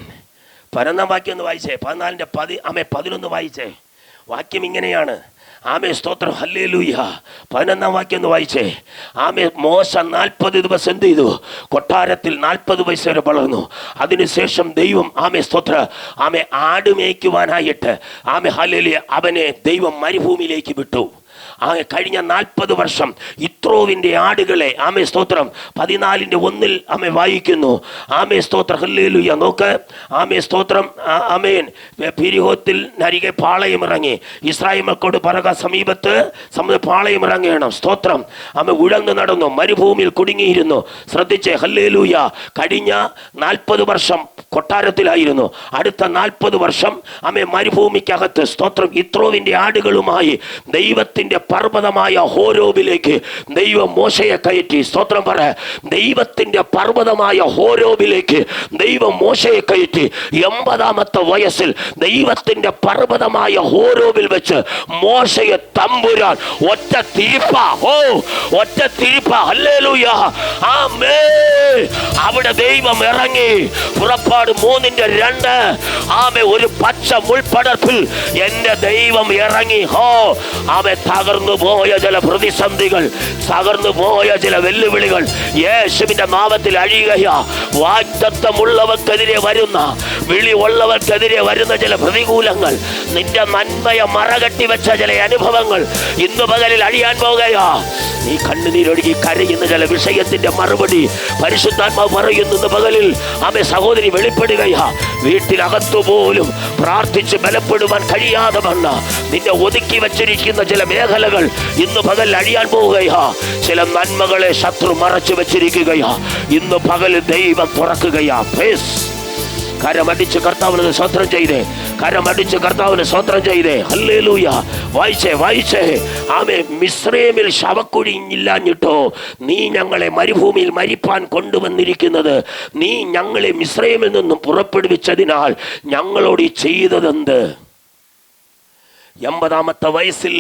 11 വാക്യം ഒന്ന് വായിച്ചേ. 14:11 വായിച്ചേ. വാക്യം ഇങ്ങനെയാണ്. ആമേ സ്തോത്രം, ഹല്ലേലൂയ. 11 വാക്യം ഒന്ന് വായിച്ചേ. ആമേ മോശ 40 ദിവസം എന്ത് ചെയ്തു? കൊട്ടാരത്തിൽ 40 വയസ്സ് വരെ വളർന്നു. അതിനുശേഷം ദൈവം ആമേ സ്തോത്ര ആമേ ആട് മേയ്ക്കുവാനായിട്ട് ആമേ ഹല്ലേലൂയ അവനെ ദൈവം മരുഭൂമിയിലേക്ക് വിട്ടു. കഴിഞ്ഞ 40 വർഷം ഇത്രോവിൻ്റെ ആടുകളെ ആമേ സ്തോത്രം 14:1 ആമേ വായിക്കുന്നു. ആമേ സ്തോത്ര ഹല്ലേലൂയ. നോക്ക്, ആമേ സ്തോത്രം. ആമേൻ. പിരിഹോത്തിൽ നരികെ പാളയം ഇറങ്ങി. ഇസ്രായേൽ മക്കളോട് പറക, സമീപത്ത് പാളയം ഇറങ്ങണം. സ്തോത്രം. ആമേ ഉഴന്നു നടന്നു, മരുഭൂമിയിൽ കുടുങ്ങിയിരുന്നു. ശ്രദ്ധിച്ചേ, ഹല്ലേലൂയ. കഴിഞ്ഞ 40 വർഷം കൊട്ടാരത്തിലായിരുന്നു. അടുത്ത 40 വർഷം ആമേ മരുഭൂമിക്കകത്ത് സ്തോത്രം ഇത്രോവിൻ്റെ ആടുകളുമായി ദൈവത്തിൻ്റെ പർവ്വതമായ ഹോരോബിലേക്ക് ദൈവം മോശയെ കയറ്റി. സ്തോത്രം പറ. ദൈവത്തിന്റെ പർവ്വതമായ ഹോരോബിലേക്ക് ദൈവം മോശയെ കയറ്റി. 80-ാമത്തെ വയസ്സിൽ ദൈവത്തിന്റെ പർവ്വതമായ ഹോരോബിൽ വെച്ച് മോശയെ തമ്പുരാൻ ഒറ്റ തിരിപ്പ ഹല്ലേലൂയ ആമേൻ. അവിടെ ദൈവം ഇറങ്ങി. പുറപ്പാട് 3:2 ആമേ ഒരു പച്ച മുൾപടർപ്പിൽ എന്റെ ദൈവം ഇറങ്ങി. ആമേ തകർന്നു പോയ ചില പ്രതിസന്ധികൾ, തകർന്നു പോയ ചില വെല്ലുവിളികൾ യേശുവിന്റെ നാമത്തിൽ അഴിയുകയാ. വാഗ്ദത്തമുള്ളവർക്കെതിരെ വരുന്ന, വിളി ഉള്ളവർക്കെതിരെ വരുന്ന ചില പ്രതികൂലങ്ങൾ, നിന്റെ നന്മയെ മറകട്ടി വെച്ച ചില അനുഭവങ്ങൾ ഇന്ന് പകലിൽ അഴിയാൻ പോകുകയാ. നീ കണ്ണുനീരൊഴുകി കരയുന്ന ചില വിഷയത്തിന്റെ മറുപടി പരിശുദ്ധാത്മാവ് പറയുന്ന പകലിൽ ആമേ സഹോദരി വെളിപ്പെടുകയാ. വീട്ടിനകത്തുപോലും പ്രാർത്ഥിച്ച് ബലപ്പെടുവാൻ കഴിയാതെ വന്ന നിന്നെ ഒതുക്കി വച്ചിരിക്കുന്ന ചില മേഖലകൾ ഇന്ന് പകൽ അഴിയാൻ പോവുകയാ. ചില നന്മകളെ ശത്രു മറച്ചു വെച്ചിരിക്കുകയാ. ഇന്ന് പകൽ ദൈവം തുറക്കുകയാ. കരമടിച്ച് കർത്താവിന് സ്വത്രം ചെയ്തേ. കരമടിച്ച് കർത്താവിന് സ്വത്രം ചെയ്തേ. ഹല്ലേലൂയ. വായിച്ചേ. ആമേ. മിസ്രൈമിൽ ശവക്കുഴി ഇല്ലാഞ്ഞിട്ടോ നീ ഞങ്ങളെ മരുഭൂമിയിൽ മരിപ്പാൻ കൊണ്ടുവന്നിരിക്കുന്നത്? നീ ഞങ്ങളെ മിസ്രൈമിൽ നിന്നും പുറപ്പെടുവിച്ചതിനാൽ ഞങ്ങളോട് ചെയ്തതെന്ത്? 80-ാമത്തെ വയസ്സിൽ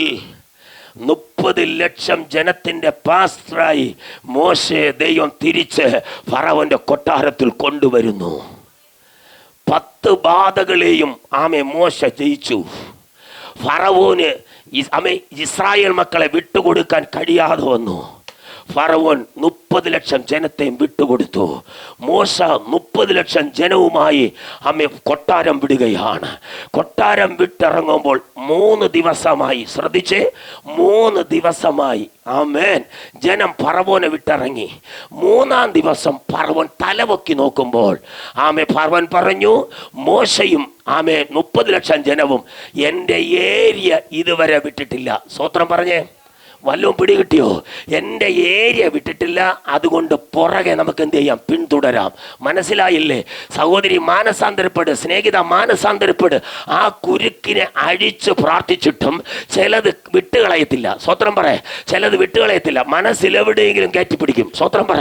30 ലക്ഷം ജനത്തിന്റെ പാസ്റ്ററായി മോശയെ ദൈവം തിരിച്ച് ഫറവോന്റെ കൊട്ടാരത്തിൽ കൊണ്ടുവരുന്നു. 10 ബാധകളെയും ആമേ മോശ ജയിച്ചു. ഫറവോന് ഇസ്രായേൽ മക്കളെ വിട്ടുകൊടുക്കാൻ കഴിയാതെ വന്നു. ഫറവോൻ 30 ലക്ഷം ജനത്തെയും വിട്ടുകൊടുത്തു. മോശ 30 ലക്ഷം ജനവുമായി അമ്മ കൊട്ടാരം വിടുകയാണ്. കൊട്ടാരം വിട്ടിറങ്ങുമ്പോൾ 3 ദിവസമായി, ശ്രദ്ധിച്ചേ, 3 ദിവസമായി ആമേൻ ജനം ഫറവോനെ വിട്ടിറങ്ങി. 3-ാം ദിവസം ഫറവോൻ തലപൊക്കി നോക്കുമ്പോൾ ആമേ ഫറവോൻ പറഞ്ഞു, മോശയും ആമേ 30 ലക്ഷം ജനവും എൻ്റെ ഏരിയ ഇതുവരെ വിട്ടിട്ടില്ല. സ്തോത്രം പറഞ്ഞേ. വല്ലതും പിടികിട്ടിയോ? എൻ്റെ ഏരിയ വിട്ടിട്ടില്ല, അതുകൊണ്ട് പുറകെ നമുക്ക് എന്ത് ചെയ്യാം? പിന്തുടരാം. മനസ്സിലായില്ലേ? സഹോദരി മാനസാന്തരപ്പെട്, സ്നേഹിത മാനസാന്തരപ്പെട്. ആ കുരുക്കിനെ അഴിച്ച് പ്രാർത്ഥിച്ചിട്ടും ചിലത് വിട്ടുകളയത്തില്ല. സ്വത്രം പറ. ചിലത് വിട്ടുകളയത്തില്ല. മനസ്സിലെവിടെയെങ്കിലും കയറ്റിപ്പിടിക്കും. സ്വത്രം പറ.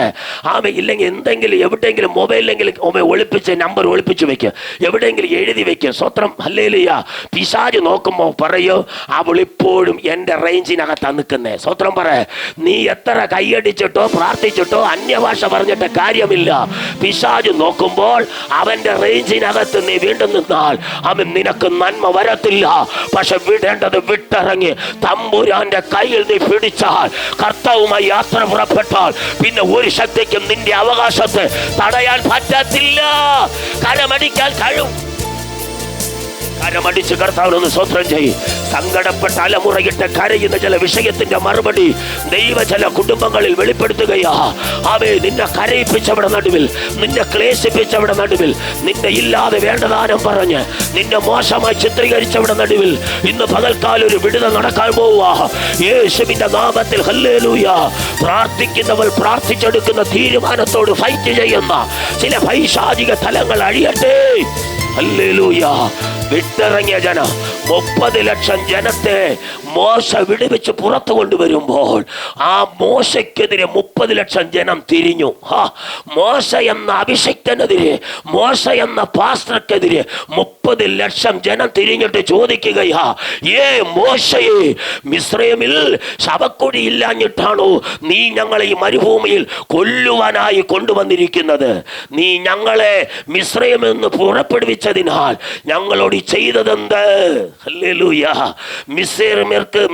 ആമേ. ഇല്ലെങ്കിൽ എന്തെങ്കിലും എവിടെയെങ്കിലും മൊബൈലിലെങ്കിലും ഒളിപ്പിച്ച് നമ്പർ ഒളിപ്പിച്ച് വെക്കും, എവിടെയെങ്കിലും എഴുതി വെക്കും. സ്വത്രം. ഹല്ലേലൂയ. പിശാച് നോക്കുമ്പോൾ പറയോ, അവളിപ്പോഴും എൻ്റെ റേഞ്ചിനകത്താണ് നിൽക്കുന്നത്. സ്വത്രം പറ. നീ എത്ര കൈയടിച്ചിട്ടോ പ്രാർത്ഥിച്ചിട്ടോ അന്യഭാഷ പറഞ്ഞിട്ട് കാര്യമില്ല. പിശാച് നോക്കുമ്പോൾ അവന്റെ റേഞ്ചിനകത്ത് നീ വീണ്ടും നിന്നാൽ അവൻ നിനക്ക് നന്മ വരത്തില്ല. പക്ഷെ വിടേണ്ടത് വിട്ടിറങ്ങി തമ്പുരാന്റെ കയ്യിൽ നീ പിടിച്ചാൽ, കർത്താവുമായി യാത്ര പുറപ്പെട്ടാൽ പിന്നെ ഒരു ശക്തിക്കും നിന്റെ അവകാശത്തെ തടയാൻ പറ്റത്തില്ല. കരമടിക്കാൻ കഴിയും. കരമടിച്ച് കർത്താവിനൊന്ന് സ്വത്രം ചെയ്യും. സങ്കടപ്പെട്ട അലമുറയിട്ട് കരയുന്ന ചില വിഷയത്തിന്റെ മറുപടി ദൈവ ചില കുടുംബങ്ങളിൽ വെളിപ്പെടുത്തുകയാ. അവേ, നിന്നെ കരയിപ്പിച്ചവിടെ നടുവിൽ, നിന്നെ ക്ലേശിപ്പിച്ചവിടെ നടുവിൽ, നിന്നെ ഇല്ലാതെ വേണ്ടദാനം പറഞ്ഞ് നിന്നെ മോശമായി ചിത്രീകരിച്ചവിടെ നടുവിൽ ഇന്ന് പകൽക്കാലം ഒരു വിടുതൽ നടക്കാൻ പോവുക യേശുവിന്റെ നാമത്തിൽ. ഹല്ലേലൂയ. പ്രാർത്ഥിക്കുന്നവൾ പ്രാർത്ഥിച്ചെടുക്കുന്ന തീരുമാനത്തോട് ഫൈറ്റ് ചെയ്യുന്ന ചില പൈശാചിക തലങ്ങൾ അഴിയട്ടെ. ഹല്ലേലൂയ. വിട്ടിറങ്ങിയ ജനം 30 ലക്ഷം ജനത്തെ മോശ വിടുവിച്ച് പുറത്തു കൊണ്ടുവരുമ്പോൾ ആ മോശയ്ക്കെതിരെ 30 ലക്ഷം ജനം തിരിഞ്ഞു. മോശ എന്ന അഭിഷിക്തനെതിരെ, മോശ എന്ന പാസ്റ്റർക്കെതിരെ 30 ലക്ഷം ജനം തിരിഞ്ഞിട്ട് ചോദിക്കുകയാ, ഏ മോശയെ, മിസ്രൈമിൽ ശവക്കുഴി ഇല്ലാഞ്ഞിട്ടാണോ നീ ഞങ്ങളെ ഈ മരുഭൂമിയിൽ കൊല്ലുവാനായി കൊണ്ടുവന്നിരിക്കുന്നത്? നീ ഞങ്ങളെ മിസ്രൈമിൽ നിന്ന് പുറപ്പെടുവിച്ചതിനാൽ ഞങ്ങളോട് ചെയ്തതെന്ത്? ഹല്ലേലൂയ.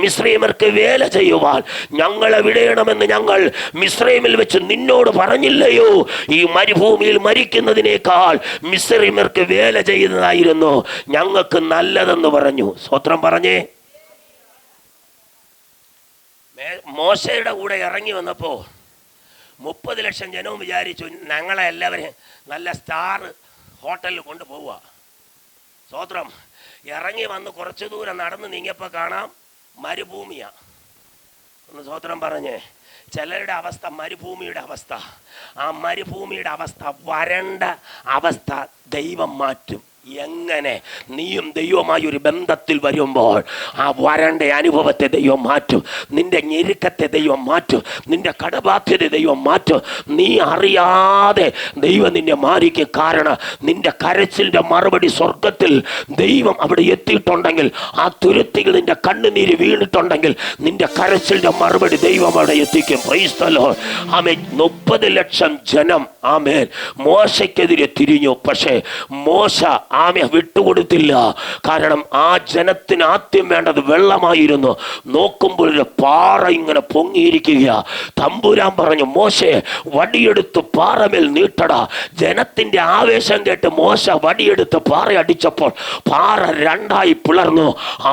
മിസ്രൈമർക്ക് വേല ചെയ്യുവാൻ ഞങ്ങളെ വിടയണമെന്ന് ഞങ്ങൾ മിസ്രൈമിൽ വെച്ച് നിന്നോട് പറഞ്ഞില്ലയോ? ഈ മരുഭൂമിയിൽ മരിക്കുന്നതിനേക്കാൾ മിസ്രൈമർക്ക് വേല ചെയ്യുന്നതായിരുന്നു ഞങ്ങൾക്ക് നല്ലതെന്ന് പറഞ്ഞു. സ്വത്രം പറഞ്ഞേ. മോശയുടെ കൂടെ ഇറങ്ങി വന്നപ്പോൾ 30 ലക്ഷം ജനവും വിചാരിച്ചു ഞങ്ങളെ എല്ലാവരെയും നല്ല സ്റ്റാർ ഹോട്ടലിൽ കൊണ്ടുപോവുക. സ്വത്രം. ഇറങ്ങി വന്ന് കുറച്ച് ദൂരം നടന്ന് നീങ്ങിയപ്പോൾ കാണാം മരുഭൂമിയാ. ഒന്ന് സ്വത്രം പറഞ്ഞേ. ചിലരുടെ അവസ്ഥ മരുഭൂമിയുടെ അവസ്ഥ. ആ മരുഭൂമിയുടെ അവസ്ഥ, വരണ്ട അവസ്ഥ ദൈവം മാറ്റും. എങ്ങനെ? നീയും ദൈവമായി ഒരു ബന്ധത്തിൽ വരുമ്പോൾ ആ വരണ്ട അനുഭവത്തെ ദൈവം മാറ്റും. നിന്റെ ഞെരുക്കത്തെ ദൈവം മാറ്റും. നിന്റെ കടബാധ്യത ദൈവം മാറ്റും. നീ അറിയാതെ ദൈവം നിന്നെ മാറിക്കും. കാരണം നിന്റെ കരച്ചിലിന്റെ മറുപടി സ്വർഗത്തിൽ ദൈവം അവിടെ എത്തിയിട്ടുണ്ടെങ്കിൽ, ആ തുരുത്തികൾ നിന്റെ കണ്ണുനീര് വീണിട്ടുണ്ടെങ്കിൽ നിന്റെ കരച്ചിലിന്റെ മറുപടി ദൈവം അവിടെ എത്തിക്കും. Praise the Lord. ആമേൻ. 30 ലക്ഷം ജനം ആമേൻ മോശയ്ക്കെതിരെ തിരിഞ്ഞു. പക്ഷേ മോശ ആമേ വിട്ടുകൊടുത്തില്ല. കാരണം ആ ജനത്തിന് ആദ്യം വേണ്ടത് വെള്ളമായിരുന്നു. നോക്കുമ്പോൾ ഒരു പാറ ഇങ്ങനെ പൊങ്ങിയിരിക്കുക. തമ്പുരാൻ പറഞ്ഞു, മോശെ വടിയെടുത്ത് പാറമേൽ നീട്ടടാ. ജനത്തിന്റെ ആവേശം കേട്ട് മോശ വടിയെടുത്ത് പാറ അടിച്ചപ്പോൾ പാറ രണ്ടായി പിളർന്നു.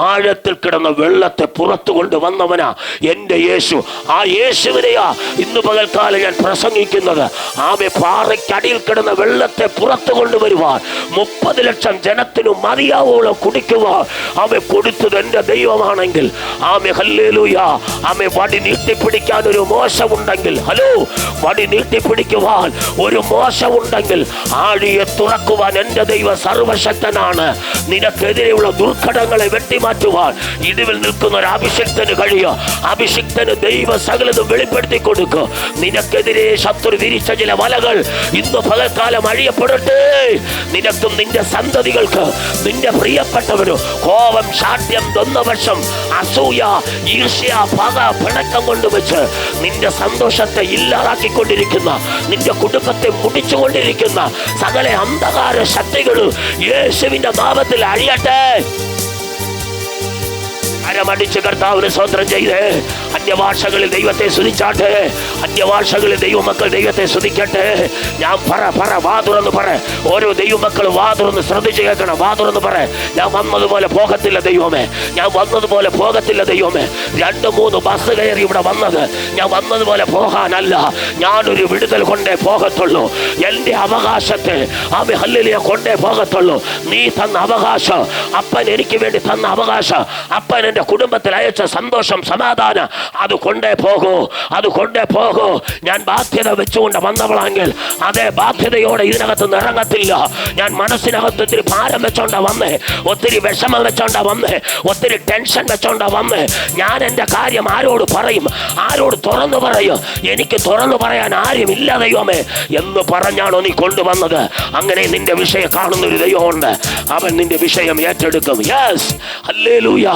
ആഴത്തിൽ കിടന്ന വെള്ളത്തെ പുറത്തു കൊണ്ടുവന്നവനാ എൻ്റെ യേശു. ആ യേശുവിനെയാ ഇന്ന് പകൽക്കാലം ഞാൻ പ്രസംഗിക്കുന്നത്. ആമേ, പാറയ്ക്കടിയിൽ കിടന്ന വെള്ളത്തെ പുറത്തു കൊണ്ടുവരുവാൻ 30 ലക്ഷം ജനത്തിനു മതിയാവോളം കുടിക്കുവാൻ ആമേ കൊടുത്തത് എൻ്റെ ദൈവമാണെങ്കിൽ, ആമേ ഹല്ലേലൂയ. ആമേ, വടി നീട്ടിപ്പിടിക്കാൻ ഒരു മോശമുണ്ടെങ്കിൽ, ഹലോ, വടി നീട്ടിപ്പിടിക്കുവാൻ ഒരു മോശമുണ്ടെങ്കിൽ ആഴിയെ തുറക്കുവാൻ എൻ്റെ ദൈവം സർവശക്തനാണ്. നിനക്കെതിരെയുള്ള ദുർഘടങ്ങളെ വെട്ടിമാറ്റുവാൻ ഇടിവിൽ നിൽക്കുന്ന ഒരു അഭിഷിക്തന് കഴിയും. അഭിഷിക്തന് ദൈവ സകലതും വെളിപ്പെടുത്തി കൊടുക്കും. നിനക്കെതിരെ ശത്രു വിരിച്ച ചില വലകൾ ഇന്ന് പകൽക്കാലം അഴിയപ്പെടട്ടെ. നിനക്കും നിന്റെ സന്തതികൾക്ക്, നിന്റെ പ്രിയപ്പെട്ടവരും കോപം, ശാഠ്യം, ദ്വന്ദ്വപക്ഷം, അസൂയ, ഈർഷ്യ, പക, പിണക്കം കൊണ്ടുവച്ച് നിന്റെ സന്തോഷത്തെ ഇല്ലാതാക്കിക്കൊണ്ടിരിക്കുന്ന, നിന്റെ കുടുംബത്തെ മുടിച്ചുകൊണ്ടിരിക്കുന്ന സകല അന്ധകാര ശക്തികൾ യേശുവിന്റെ നാമത്തിൽ അഴിയട്ടെ. അരമടിച്ച് കർത്താവിന് സ്വന്തം ചെയ്ത് അന്യഭാഷകളിൽ ദൈവത്തെ സ്തുതിച്ചാട്ടെ. അന്യഭാഷകളിൽ ദൈവമക്കൾ ദൈവത്തെ സ്തുതിക്കട്ടെ. ഞാൻ പറ വാ തുറന്ന് പറ. ഓരോ ദൈവമക്കളും വാ തുറന്ന് ശ്രദ്ധിച്ച് കേൾക്കണം. വാ തുറന്ന് പറ. ഞാൻ വന്നതുപോലെ പോകത്തില്ല ദൈവമേ. ഞാൻ വന്നതുപോലെ പോകത്തില്ല ദൈവമേ. 2-3 ബസ് കയറി ഇവിടെ വന്നത് ഞാൻ വന്നതുപോലെ പോകാനല്ല. ഞാനൊരു വിടുതൽ കൊണ്ടേ പോകത്തുള്ളൂ. എൻ്റെ അവകാശത്തെ ആമേ ഹല്ലേലൂയ കൊണ്ടേ പോകത്തുള്ളൂ. നീ തന്ന അവകാശം, അപ്പൻ എനിക്ക് വേണ്ടി തന്ന അവകാശം, അപ്പൻ എൻ്റെ കുടുംബത്തിൽ അയച്ച സന്തോഷം, സമാധാനം, അത് കൊണ്ടേ പോകൂ, അത് കൊണ്ടേ പോകൂ. ഞാൻ ബാധ്യത വെച്ചുകൊണ്ട് വന്നവളെങ്കിൽ അതേ ബാധ്യതയോടെ ഇതിനകത്ത് നിറങ്ങത്തില്ല. ഞാൻ മനസ്സിനകത്ത് ഒത്തിരി ഭാരം വെച്ചോണ്ടാ വന്നേ, ഒത്തിരി വിഷമം വെച്ചോണ്ടാ വന്നേ, ഒത്തിരി ടെൻഷൻ വെച്ചോണ്ടാ വന്നേ. ഞാൻ എൻ്റെ കാര്യം ആരോട് പറയും? ആരോട് തുറന്നു പറയും? എനിക്ക് തുറന്നു പറയാൻ ആരും ഇല്ല ദൈവമേ എന്ന് പറഞ്ഞാണോ നീ കൊണ്ടുവന്നത്? അങ്ങനെ നിന്റെ വിഷയം കാണുന്നൊരു ദൈവമുണ്ട്. അവൻ നിന്റെ വിഷയം ഏറ്റെടുക്കും. Yes, hallelujah.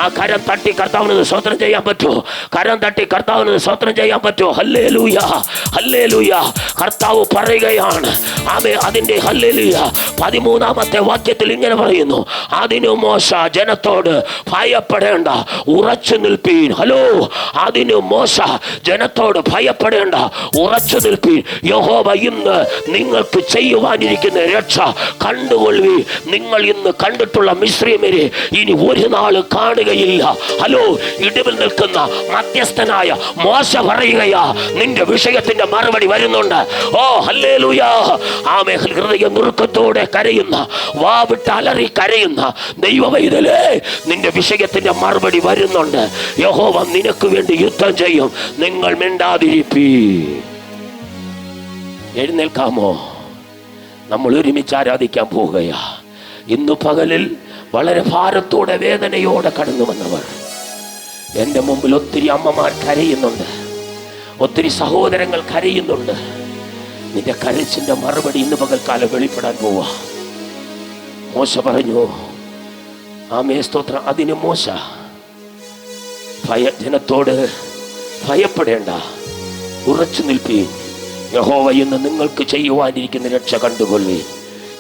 ആ കരം തട്ടി കർത്താവിന് സ്തോത്രം ചെയ്യാൻ പറ്റുമോ? കരം തട്ടി കർത്താവിന് സ്തോത്രം ചെയ്യാൻ പറ്റുമോ? Hallelujah, hallelujah. കർത്താവ് പറയുകയാണ്, ആമേ അതിന്റെ ഹല്ലേലൂയ 13-ാമത്തെ വാക്യത്തിൽ ഇങ്ങനെ പറയുന്നു, അതിനു മോശ ജനത്തോട് ഭയപ്പെടേണ്ട, ഉറച്ചു നിൽപ്പീൻ. ഹലോ, അതിനു മോശ ജനത്തോട് ഭയപ്പെടേണ്ട, ഉറച്ചു നിൽപ്പീൻ. യഹോവ ഇന്ന് നിങ്ങൾക്ക് ചെയ്യുവാനിരിക്കുന്ന രക്ഷ കണ്ടുകൊള്ളുവീൻ. നിങ്ങൾ ഇന്ന് കണ്ടിട്ടുള്ള മിസ്രയീമ്യരെ ഇനി ഒരു നാൾ കാണുകയില്ല. ഹലോ, ഇടിവിൽ നിൽക്കുന്ന മധ്യസ്ഥനായ മോശ പറയുകയാ, നിന്റെ വിഷയത്തിന്റെ മറുപടി വരുന്നുണ്ട്. ഓ ഹല്ലേലൂയ. ആമേ. ഹൃദയ നുറുക്കത്തോടെ കരയുന്ന, വാവിട്ട് അലറി കരയുന്ന ദൈവവൈതലേ, നിന്റെ വിഷയത്തിന്റെ മറുപടി വരുന്നുണ്ട്. യഹോവ നിനക്ക് വേണ്ടി യുദ്ധം ചെയ്യും. നിങ്ങൾ മിണ്ടാതിരിപ്പീ. എഴുന്നേൽക്കാമോ? നമ്മൾ ഒരുമിച്ച് ആരാധിക്കാൻ പോവുകയാ. ഇന്നു പകലിൽ വളരെ ഭാരത്തോടെ വേദനയോടെ കടന്നു വന്നവർ എൻ്റെ മുമ്പിൽ ഒത്തിരി അമ്മമാർ കരയുന്നുണ്ട്, ഒത്തിരി സഹോദരങ്ങൾ കരയുന്നുണ്ട്. നിന്റെ കരച്ചിന്റെ മറുപടി ഇന്ന് പകൽക്കാലം വെളിപ്പെടാൻ പോവാ. മോശ പറഞ്ഞു, ആമേ സ്തോത്രം. അതിന് മോശ ജനത്തോട് ഭയപ്പെടേണ്ട, ഉറച്ചു നിൽപ്പീൻ. യഹോവ ഇന്ന് നിങ്ങൾക്ക് ചെയ്യുവാനിരിക്കുന്ന രക്ഷ കണ്ടുകൊള്ളുവീൻ.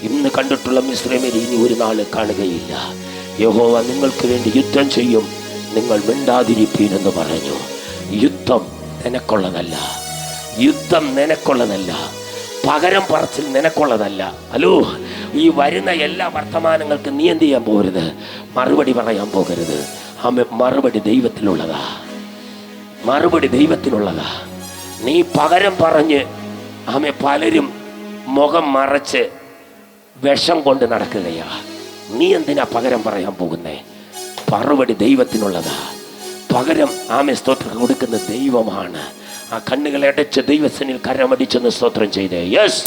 ഇന്ന് കണ്ടിട്ടുള്ള മിസ്രയീമ്യരെ ഇനി ഒരു നാൾ കാണുകയില്ല. യഹോവ നിങ്ങൾക്ക് വേണ്ടി യുദ്ധം ചെയ്യും. നിങ്ങൾ മിണ്ടാതിരിപ്പീൻ എന്ന് പറഞ്ഞു. യുദ്ധം നിനക്കുള്ളതല്ല, യുദ്ധം നിനക്കുള്ളതല്ല, പകരം പറച്ചിൽ നിനക്കുള്ളതല്ല. ഹലോ, ഈ വരുന്ന എല്ലാ വർത്തമാനങ്ങൾക്ക് നീ എന്ത് ചെയ്യാൻ പോകരുത്? മറുപടി പറയാൻ പോകരുത്. മറുപടി ദൈവത്തിനുള്ളതാ, മറുപടി ദൈവത്തിനുള്ളതാ. നീ പകരം പറഞ്ഞ് പലരും മുഖം മറച്ച് വിഷം കൊണ്ട് നടക്കുകയാ. നീ എന്തിനാ പകരം പറയാൻ പോകുന്നേ? മറുപടി ദൈവത്തിനുള്ളതാ. പകരം സ്തോത്രം കൊടുക്കുന്ന ദൈവമാണ്. ആ കണ്ണുകളെ അടച്ച് ദൈവസന്നിധിയിൽ കരമടിച്ചെന്ന് സ്തോത്രം ചെയ്തേ. യെസ്,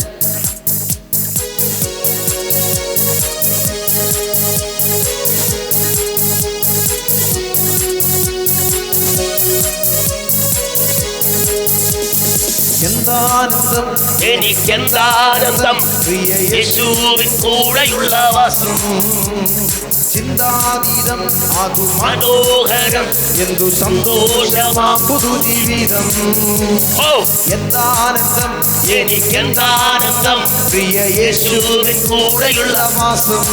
എന്താനന്ദം, എനിക്കെന്താനന്ദം, യേശുവിൻ കൂടെയുള്ള വാസം. ചിന്താതീതം ആകു മനോഹരം, എന്തു സന്തോഷമാ പുതുജീവിതം. എന്താനന്ദം, എനിക്കെന്താനന്ദം, പ്രിയ യേശുവിൻ കൂടെയുള്ള വാസം.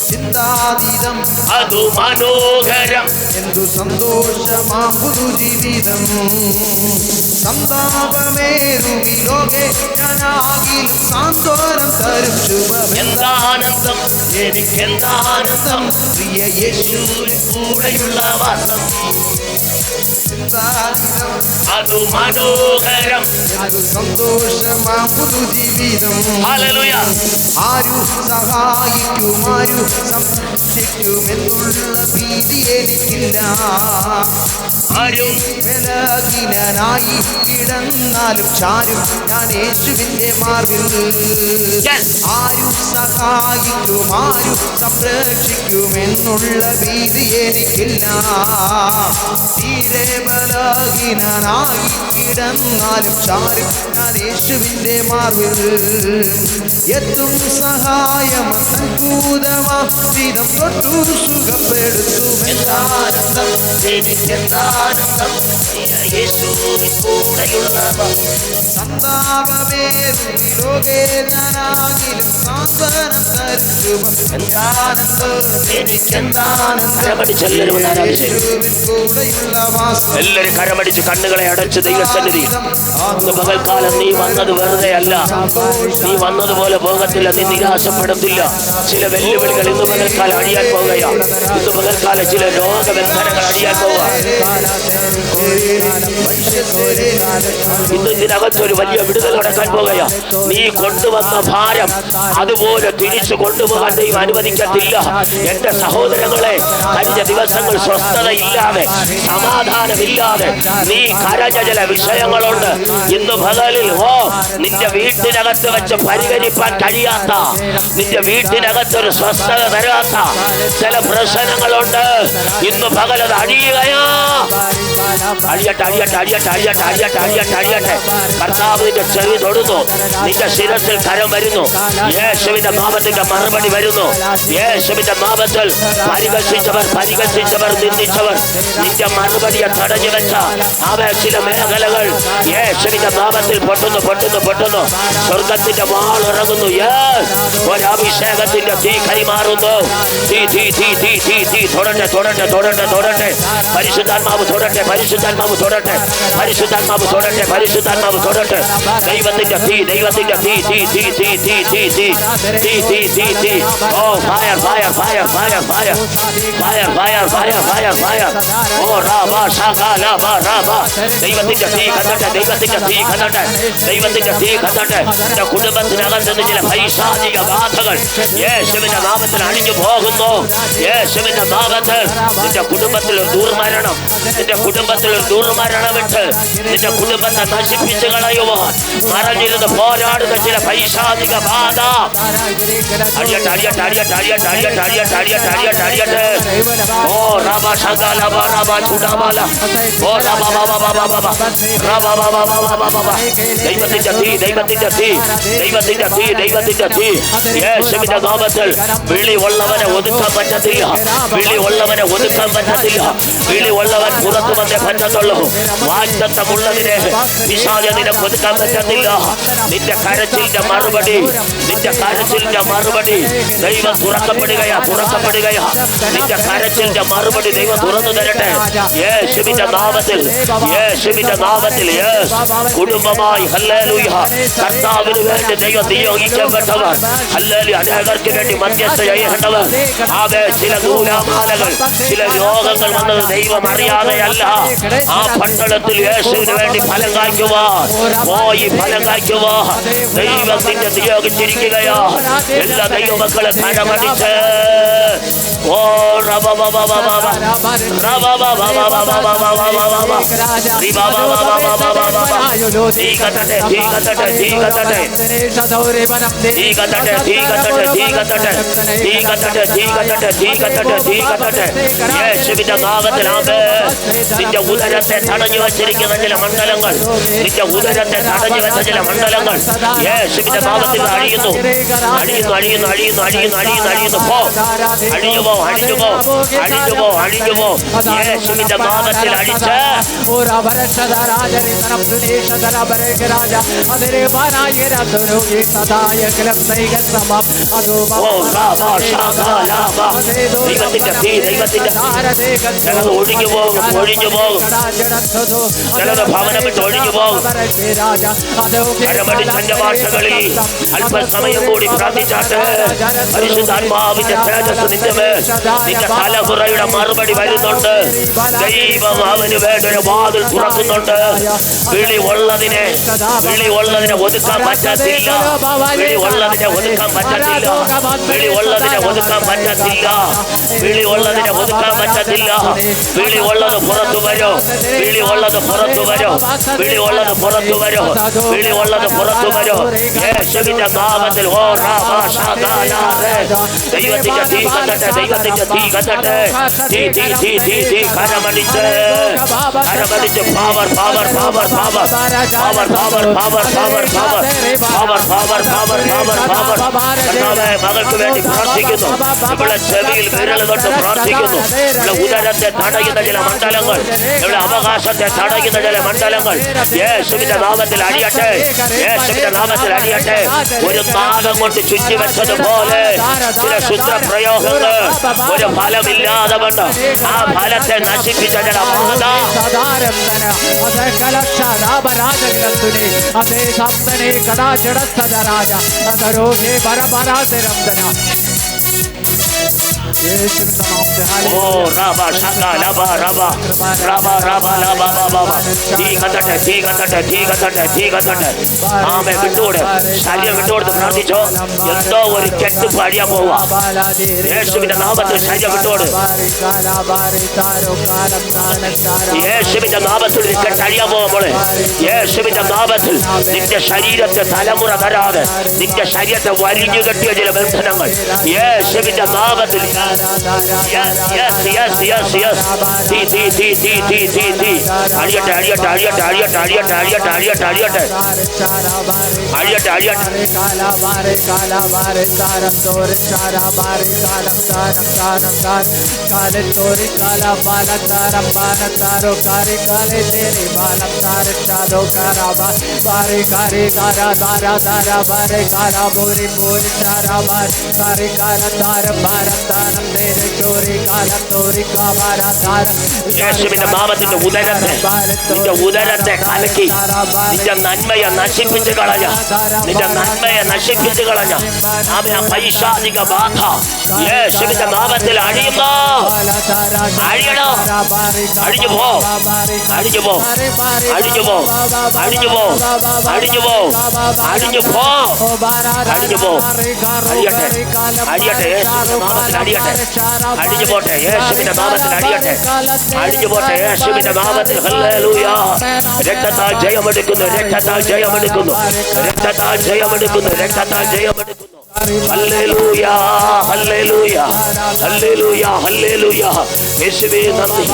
ചിന്താതീതം അതു മനോഹരം, എന്തു സന്തോഷമാ പുതുജീവിതം. സന്താപമേറുമി ലോകേ ഞാനാകിലും സാന്ത്വനം തരും ശുഭം. എന്താനന്ദം, എനിക്കെന്താനന്ദം, പ്രിയ യേശുവിൻ കൂടെയുള്ള വാസം. ചിന്താതീതം അതു മനോഹരം, എന്തു സന്തോഷമാ പുതുജീവിതം. ഹല്ലേലൂയ. ആരു സഹായിക്കും, ആരു സംരക്ഷിക്കുമെന്നുള്ള ഭീതി എനിക്കില്ല. ആരും ബലഹീനനായി കിടന്നാലും ചാരും ഞാൻ യേശുവിന്റെ മാർവിൽ. ആരു സഹായിക്കും, ആരു സംരക്ഷിക്കുമെന്നുള്ള ഭീതി എനിക്കില്ല. തീരെ ബലഹീനനായി കിടന്നാലും ചാരും ഞാൻ യേശുവിന്റെ മാർവിൽ. എത്തും സഹായം അസംകൂതമാ ജീവിതം തൊട്ടു സുഖപ്പെടുത്തുമെന്നാനന്ദം. എനിക്കെന്താനന്ദം, യേശുവിൻ കൂടെയുള്ള സന്താപമേറും ലോകേ ഞാനാകിലും സാന്ത്വനം തരും ശുഭം. എന്താനന്ദം, എനിക്കെന്താനന്ദം. യേശുവിൻ കൂടെയുള്ള വാസം. എല്ലാവരും കരമടിച്ച് കണ്ണുകളെ അടച്ച് ദൈവസന്നിധി. ഇന്ന് പകൽക്കാലം നീ വന്നത് വെറുതെ അല്ല, നീ വന്നതുപോലെ പോകത്തില്ല, നീ നിരാശപ്പെടത്തില്ല. ചില വെല്ലുവിളികൾ ഇന്ന് പകൽക്കാലം അടിയാൻ പോകുകയാ. ഇന്ന് പകൽക്കാലം ചില രോഗബന്ധനങ്ങൾ അടിയാൻ പോവുക. ഇന്ന് ഇതിനകത്തൊരു വലിയ വിടുതൽ നടക്കാൻ പോകുകയാ. നീ കൊണ്ടുവന്ന ഭാരം അതുപോലെ തിരിച്ചു കൊണ്ടുപോകാൻ ദൈവം അനുവദിക്കത്തില്ല. എന്റെ സഹോദരങ്ങളെ, കഴിഞ്ഞ ദിവസങ്ങൾ സ്വസ്ഥതയില്ലാതെ, സമാധാനമില്ലാതെ നീ കരഞ്ഞ ചില വിഷയങ്ങളുണ്ട്. ഇന്ന് പകലിൽ നിന്റെ വീട്ടിനകത്ത് വെച്ച് പരിഹരിപ്പാൻ കഴിയാത്ത, നിന്റെ വീട്ടിനകത്തൊരു സ്വസ്ഥത തരാത്ത ചില പ്രശ്നങ്ങളുണ്ട്. ഇന്ന് പകലത് അഴിയുകയാ. അഴിയട്ടെ, അഴിയട്ടെ, അഴിയട്ടെ, അഴിയട്ടെ, അഴിയട്ടെ, അഴിയട്ടെ, അഴിയട്ടെ. കർത്താവ് നിന്റെ ചെവി തൊടുന്നു, നിന്റെ ശിരസിൽ കരം വരുന്നു. യേശുവിന്റെ നാമത്തിന്റെ മറുപടി വരുന്നു. യേശുവിന്റെ നാമത്തിൽ പരിഹസിച്ചവർ, പരിഹസിച്ചവർ, നിന്ദിച്ചവർ, നിന്റെ മറുപടിയെ തടഞ്ഞു വെച്ച ചില മേഖലകൾ യേശുവിന്റെ നാമത്തിൽ മേൽ പൊട്ടുന്നു പൊട്ടുന്നു പൊട്ടുന്നു. സ്വർഗത്തിന്റെ വാൾ ഇറങ്ങുന്നു. ഒരഭിഷേകത്തിന്റെ തീ കൈമാറുന്നു. തീ തീ തീ തീ തീ തീ തൊടട്ടെ തൊടട്ടെ തൊടട്ടെ തൊടട്ടെ. പരിശുദ്ധാത്മാവ് തൊടട്ടെ, പരിശുദ്ധാത്മാവ് തൊടട്ടെ, പരിശുദ്ധാത്മാവ് തൊടട്ടെ, പരിശുദ്ധാത്മാവ് തൊടട്ടെ. ദൈവത്തിന്റെ തീ, ദൈവത്തിന്റെ തീ തീ തീ തീ തീ തീ തീ തീ തീ തീ തീ. Oh fire fire fire fire fire fire fire fire fire fire. ഓ റാബ ഷാഗാല ബാ റാബ. ദൈവത്തിന്റെ തീ കത്തട്ടെ, ദൈവത്തിന്റെ തീ കത്തട്ടെ, ദൈവത്തിന്റെ തീ കത്തട്ടെ. നിന്റെ കുടുംബത്തിനകത്ത് ചില പൈശാചിക ബാധകൾ യേശുവിന്റെ നാമത്തിൽ അണിഞ്ഞു പോകുന്നു. യേശുവിന്റെ നാമത്തിൽ നിന്റെ കുടുംബത്തിൽ ഒരു ദുർമരണം, നിന്റെ കുടുംബത്തിൽ ഒരു ദുർമരണമിട്ട് നിന്റെ കുടുംബത്തെ നശിപ്പിച്ചു കളയുവാൻ മറഞ്ഞിരുന്ന് പോരാടുന്ന ചില പൈശാചിക ബാധ അടിയട്ടെ അടിയട്ടെ അടിയട്ടെ അടിയട്ടെ അടിയട്ടെ അടിയട്ടെ അടിയട്ടെ അടിയട്ടെ അടിയട്ടെ. ഓ റബ ഷഗാല ബാ റബ ചുഡാബാല. ഓ റബ ബാബ ബാബ ബാബ റബ ബാബ ബാബ ബാബ. ദൈവത്തിന്റെ തീ, ദൈവത്തിന്റെ തീ, ദൈവത്തിന്റെ തീ, ദൈവത്തിന്റെ തീ. യേശുവിന്റെ നാമത്തിൽ വിളി ഉള്ളവനെ ഒതുക്കാൻ പറ്റത്തില്ല, വിളി ഉള്ളവനെ ഒതുക്കാൻ പറ്റത്തില്ല. വിളി ഉള്ളവൻ പുറത്തു വന്നേ പറ്റത്തുള്ളൂ. വാഗ്ദത്തമുള്ളതിനെ പിശാച് നിനക്ക് ഒതുക്കാൻ പറ്റത്തില്ല. നിന്റെ കരച്ചിലിന്റെ മറുപടി, നിന്റെ കരച്ചിലിന്റെ മറുപടി ദൈവം തുറക്കപ്പെടുകയാ, തുറക്കപ്പെടുകയാ. നിന്റെ കരച്ചിലിന്റെ മറുപടി ദൈവം തുറന്നു തരട്ടെ യേശുവിന്റെ നാമത്തിൽ, യേശുവിന്റെ നാമത്തിൽ. കുടുംബമായി ഹല്ലേലൂയ കർത്താവിന് വേണ്ടി ദൈവം നിയോഗിക്കപ്പെട്ടവർ, ഹല്ലേലൂയ അനേകർക്ക് വേണ്ടി മധ്യസ്ഥ ചെയ്യേണ്ടവർ. ആവേ ചില നൂലാമാലകൾ, ചില രോഗങ്ങൾ വന്നത് ദൈവം അറിയാതെയല്ല. ആ പട്ടണത്തിൽ യേശുവിന് വേണ്ടി ഫലം കായ്ക്കുവാൻ, പോയി ഫലം കായ്ക്കുവാൻ ദൈവത്തിന്റെ നിയോഗിച്ചിരിക്കുകയാ. എല്ലാ ദൈവമക്കളെ കരമടിച്ച് ഓ റബ ബാബ ബാബ റബ ബാബ ബാബ ബാബ ബാബ തീ കത്തട്ടെ, തീ കത്തട്ടെ, തീ കത്തട്ടെ, തീ കത്തട്ടെ, തീ കത്തട്ടെ, തീ കത്തട്ടെ, തീ കത്തട്ടെ, തീ കത്തട്ടെ, തീ കത്തട്ടെ, തീ കത്തട്ടെ. യേശുവിന്റെ നാമത്തിൽ ആമേൻ. നിന്റെ ഉദരത്തെ തടഞ്ഞു വച്ചിരിക്കുന്ന ചില മണ്ഡലങ്ങൾ, നിന്റെ ഉദരത്തെ തടഞ്ഞു വെച്ച ചില മണ്ഡലങ്ങൾ യേശുവിന്റെ നാമത്തിൽ അഴിയുന്നു, അഴിയുന്നു, അഴിയുന്നു, അഴിയുന്നു, അഴിയുന്നു, അഴിയുന്നു, അഴിയുന്നു. പോ, അഴിഞ്ഞു പോ, അഴിഞ്ഞു പോ, അഴിഞ്ഞു പോ, അഴിഞ്ഞു പോ. യേശുവിന്റെ നാമത്തിൽ അഴിച്ച് ദൈവത്തിന്റെ തീ, ദൈവത്തിന്റെ ചിലത് ഒഴിഞ്ഞു പോകും, ഒഴിഞ്ഞു പോകും. ചിലത് ഭവനം വിട്ട് ഒഴിഞ്ഞു പോകും. കരമടി പഞ്ചഭാഷകളിൽ അല്പസമയം കൂടി പ്രാർത്ഥിച്ചാട്ട് പരിശുദ്ധാത്മാവിന്റെ തേജസ് നിന്റെ മേൽ, നിന്റെ തലമുറയുടെ മറുപടി വരുന്നുണ്ട്. ദൈവം അവന് വേണ്ട ഒരു വാതിൽ തുറക്കുന്നുണ്ട്. വിളി ഉള്ളതിനെ, വിളി ഉള്ളതിനെ ഒതുക്കാൻ പറ്റത്തില്ല, വിളി ഉള്ളതിനെ ഒതുക്കാൻ പറ്റത്തില്ല, വിളി ഉള്ളതിനെ ഒതുക്കാൻ പറ്റത്തില്ല, വിളി ഉള്ളതിനെ ഒതുക്കാൻ പറ്റത്തില്ല. വിളി ഉള്ളത് പുറത്തു വരോ, വിളി ഉള്ളത് പുറത്തു വരോ, വിളി ഉള്ളത് പുറത്തു വരോ, വിളി ഉള്ളത് പുറത്തു വരോ. യേശുവിന്റെ നാമത്തിൽ ഓ റാബ ഷഗാല ദൈവത്തിന്റെ തീ കത്തട്ടെ, ദൈവത്തിന്റെ തീ കത്തട്ടെ. തീ തീ തീ തീ തീ കരമടിച്ച്, കരമടിച്ച് power power power power power power power power power power power power power power. കർത്താവേ മകൾക്ക് വേണ്ടി പ്രാർത്ഥിക്കുന്നു. ഇവിടെ ചെവിയിൽ വിരൽ തൊട്ട് പ്രാർത്ഥിക്കുന്നു. ഇവിടെ ഉദരത്തെ തടയുന്ന ചില മണ്ഡലങ്ങൾ, ഇവിടെ അവകാശത്തെ തടയുന്ന ചില മണ്ഡലങ്ങൾ യേശുവിന്റെ നാമത്തിൽ അടിയട്ടെ, യേശുവിന്റെ നാമത്തിൽ അടിയട്ടെ. ഒരു നാഗം കൊണ്ട് ചുറ്റി വെച്ചതുപോലെ ചില ശുദ്ര പ്രയോഗങ്ങൾ ഒരു ഫലമില്ലാതെ കൊണ്ട് ആ ഫലത്തെ നശിപ്പിച്ച ചില ബാധ ഓ റബ ഷഗാല ബാ റബ റബ റബ ലബ ബബ. തീ കത്തട്ടെ, തീ കത്തട്ടെ, തീ കത്തട്ടെ, തീ കത്തട്ടെ. ആമേ വിട്ടുകൊടു, ശരീരം വിട്ടുകൊടുത്ത് പ്രാർത്ഥിച്ചോ. എന്തോ ഒരു കെട്ട് പഴിയാൻ പോവാ. യേശുവിന്റെ നാമത്തിൽ ശരീരം വിട്ടുകൊടു. യേശുവിന്റെ നാമത്തിൽ കെട്ടഴിയാൻ പോവാ. യേശുവിന്റെ നാമത്തിൽ നിന്റെ ശരീരത്തെ തലമുറ തരാതെ നിന്റെ ശരീരത്തെ വലിഞ്ഞു കെട്ടിയ ചില ബന്ധനങ്ങൾ യേശുവിന്റെ നാമത്തിൽ അടിയട്ടെ, അടിയട്ടെ, അടിയട്ടെ, അടിയട്ടെ, അടിയട്ടെ, അടിയട്ടെ, അടിയട്ടെ, അടിയട്ടെ, അഴിയട്ടെ അഴിയട്ടെ. യേശുവിന്റെ നാമത്തിന്റെ ഉദരത്തെ, നിന്റെ ഉദരത്തെ കലക്കി നിന്റെ നന്മയെ നശിപ്പിച്ച് കളഞ്ഞ, നിന്റെ നന്മയെ നശിപ്പിച്ച് കളഞ്ഞ പൈശാചിക ബാധ യേശുവിന്റെ നാമത്തിൽ അഴിയുന്നു. അഴിയണോ? അഴിഞ്ഞു പോ, അഴിഞ്ഞു പോ, അഴിഞ്ഞു പോ, അഴിഞ്ഞു പോ, അഴിഞ്ഞു പോ, അഴിഞ്ഞു പോ, അഴിഞ്ഞു പോ. അഴിയട്ടെ അഴിയട്ടെ, യേശുവിന്റെ നാമത്തിൽ അഴിയട്ടെ. അഴിഞ്ഞു പോട്ടെ, യേശുവിന്റെ നാമത്തിൽ അഴിയട്ടെ. അഴിഞ്ഞു പോട്ടെ, യേശുവിന്റെ നാമത്തിൽ. ഹല്ലേലൂയ. രക്തത്താൽ ജയമെടുക്കുന്നു, രക്തത്താൽ ജയമെടുക്കുന്നു, രക്തത്താൽ ജയമെടുക്കുന്നു, രക്തത്താൽ ജയമെടുക്കുന്നു. Hallelujah, hallelujah, hallelujah, hallelujah. യേശുവേ നന്ദി,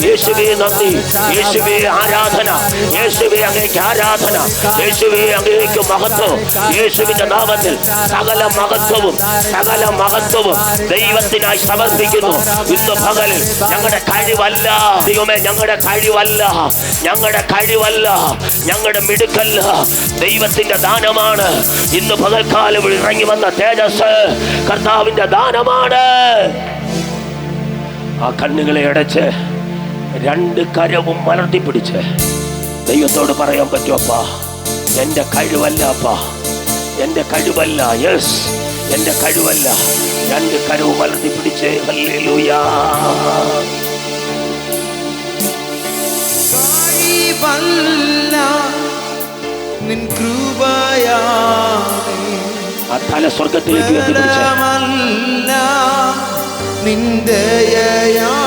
യേശുവേ നന്ദി, യേശുവേ ആരാധന, യേശുവേ അങ്ങേക്ക് ആരാധന, യേശുവേ അങ്ങേക്ക് മഹത്വം. യേശുവിന്റെ നാമത്തിൽ സകല മഹത്വവും, സകല മഹത്വവും ദൈവത്തിനായി സമർപ്പിക്കുന്നു. ഇന്ന് പകലിൽ ഞങ്ങളുടെ കഴിവല്ല ദൈവമേ, ഞങ്ങളുടെ കഴിവല്ല, ഞങ്ങളുടെ കഴിവല്ല, ഞങ്ങളുടെ മിടുക്കല്ല, ദൈവത്തിന്റെ ദാനമാണ്. ഇന്ന് പകൽക്കാലം ഇറങ്ങി വന്ന തേജസ് കർത്താവിന്റെ ദാനമാണ്. ആ കണ്ണുകളെ അടച്ച് രണ്ട് കരവും മലർത്തിപ്പിടിച്ച് ദൈവത്തോട് പറയാൻ പറ്റുമപ്പാ, എൻ്റെ കഴിവല്ല അപ്പാ, എൻ്റെ കഴിവല്ല. യെസ്, എൻ്റെ കഴിവല്ല. രണ്ട് കരവും മലർത്തിപ്പിടിച്ച് ഹല്ലേലൂയ. നിൻ കൃപയാണ് ആ തല സ്വർഗത്തിലേക്ക് ഉയർത്തിപ്പിടിച്ച് നിന്ദയാണ്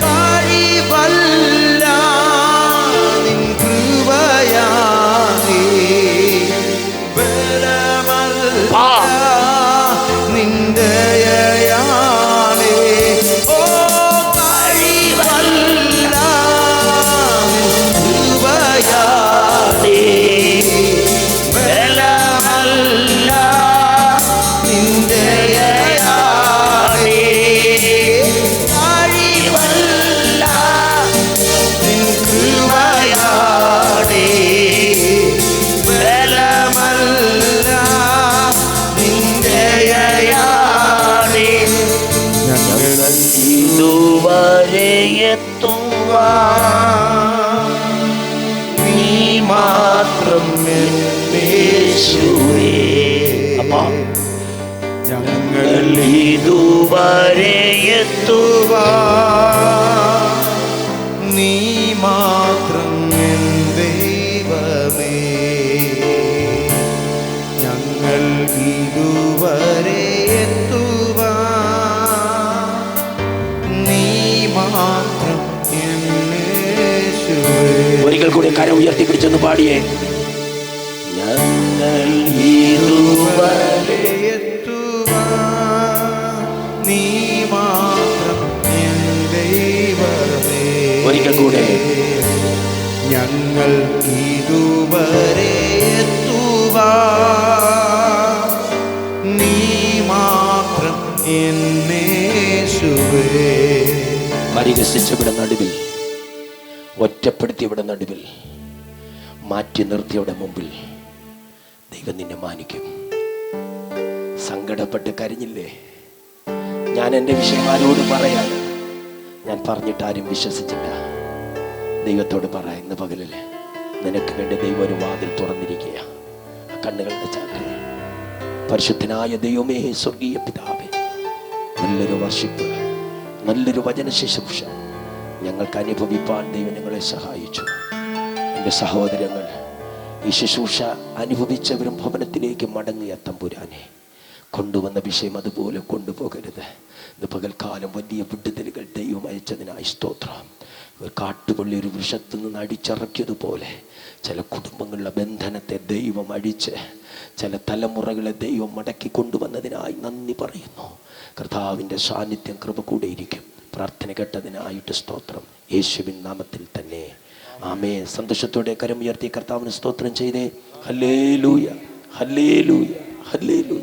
കഴിവല്ല നിൻ കൃപയാണ് ബലമല്ല നിന്ദയാണ് ഓ കഴിവല്ല കൃപയാണ് നീ മാത്രം യേശുവേ. അപ്പാ, ഞങ്ങൾ ഇതുവരെ എത്തുവാൻ നീ മാത്രം എൻ ദൈവമേ. ഞങ്ങൾ ഇതുവരെ എത്തുവാൻ നീ മാത്രം എൻ യേശുവേ. ഒരിക്കൽ കൂടി കരം ഉയർത്തിപ്പിടിച്ചൊന്ന് പാടിയേ. ഞങ്ങൾ ഇതുവരെ നീ മാത്രം എൻ ദൈവമേ. ഒരിക്കൽ കൂടെ ഞങ്ങൾ ഇതുവരെ എത്തുവാൻ നീ മാത്രം എൻ യേശുവേ. പരിഹസിച്ചവിടെ നടുവിൽ, ഒറ്റപ്പെടുത്തിയവിടെ നടുവിൽ, മാറ്റി നിർത്തിയവിടെ മുമ്പിൽ ദൈവം നിന്നെ മാനിക്കും. സങ്കടപ്പെട്ട് കരഞ്ഞില്ലേ? ഞാൻ എൻ്റെ വിഷയം ആരോട് പറയാൻ, ഞാൻ പറഞ്ഞിട്ട് ആരും വിശ്വസിച്ചില്ല. ദൈവത്തോട് പറ, ഇന്ന് പകലിൽ നിനക്ക് വേണ്ടി ദൈവം ഒരു വാതിൽ തുറന്നിരിക്കുക. ആ കണ്ണുകളുടെ ചാട്ട്. പരിശുദ്ധനായ ദൈവമേ, സ്വർഗീയ പിതാവേ, നല്ലൊരു വർഷിപ്പ്, നല്ലൊരു വചന ശുശ്രൂഷ ഞങ്ങൾക്ക് അനുഭവിപ്പാൻ ദൈവം ഞങ്ങളെ സഹായിച്ചു. എൻ്റെ സഹോദരങ്ങൾ ഈ ശുശ്രൂഷ അനുഭവിച്ചവരും ഭവനത്തിലേക്ക് മടങ്ങിയ തമ്പുരാനെ, കൊണ്ടുവന്ന വിഷയം അതുപോലെ കൊണ്ടുപോകരുത്. ഇന്ന് പകൽക്കാലം വലിയ വിടുതലുകൾ ദൈവം അയച്ചതിനായി സ്തോത്രം. ഒരു കാട്ടുകൊള്ളി ഒരു വൃക്ഷത്തിൽ നിന്ന് അടിച്ചിറക്കിയതുപോലെ ചില കുടുംബങ്ങളുടെ ബന്ധനത്തെ ദൈവം അടിച്ച് ചില തലമുറകളെ ദൈവം മടക്കി കൊണ്ടുവന്നതിനായി നന്ദി പറയുന്നു. കർത്താവിൻ്റെ സാന്നിധ്യം കൃപ കൂടെ ഇരിക്കും. പ്രാർത്ഥന കേട്ടതിനായിട്ട് സ്തോത്രം. യേശുവിൻ നാമത്തിൽ തന്നെ ആമേ. സന്തോഷത്തോടെ കരമുയർത്തി കർത്താവിന് സ്തോത്രം ചെയ്തേ. Hallelujah, hallelujah, hallelujah.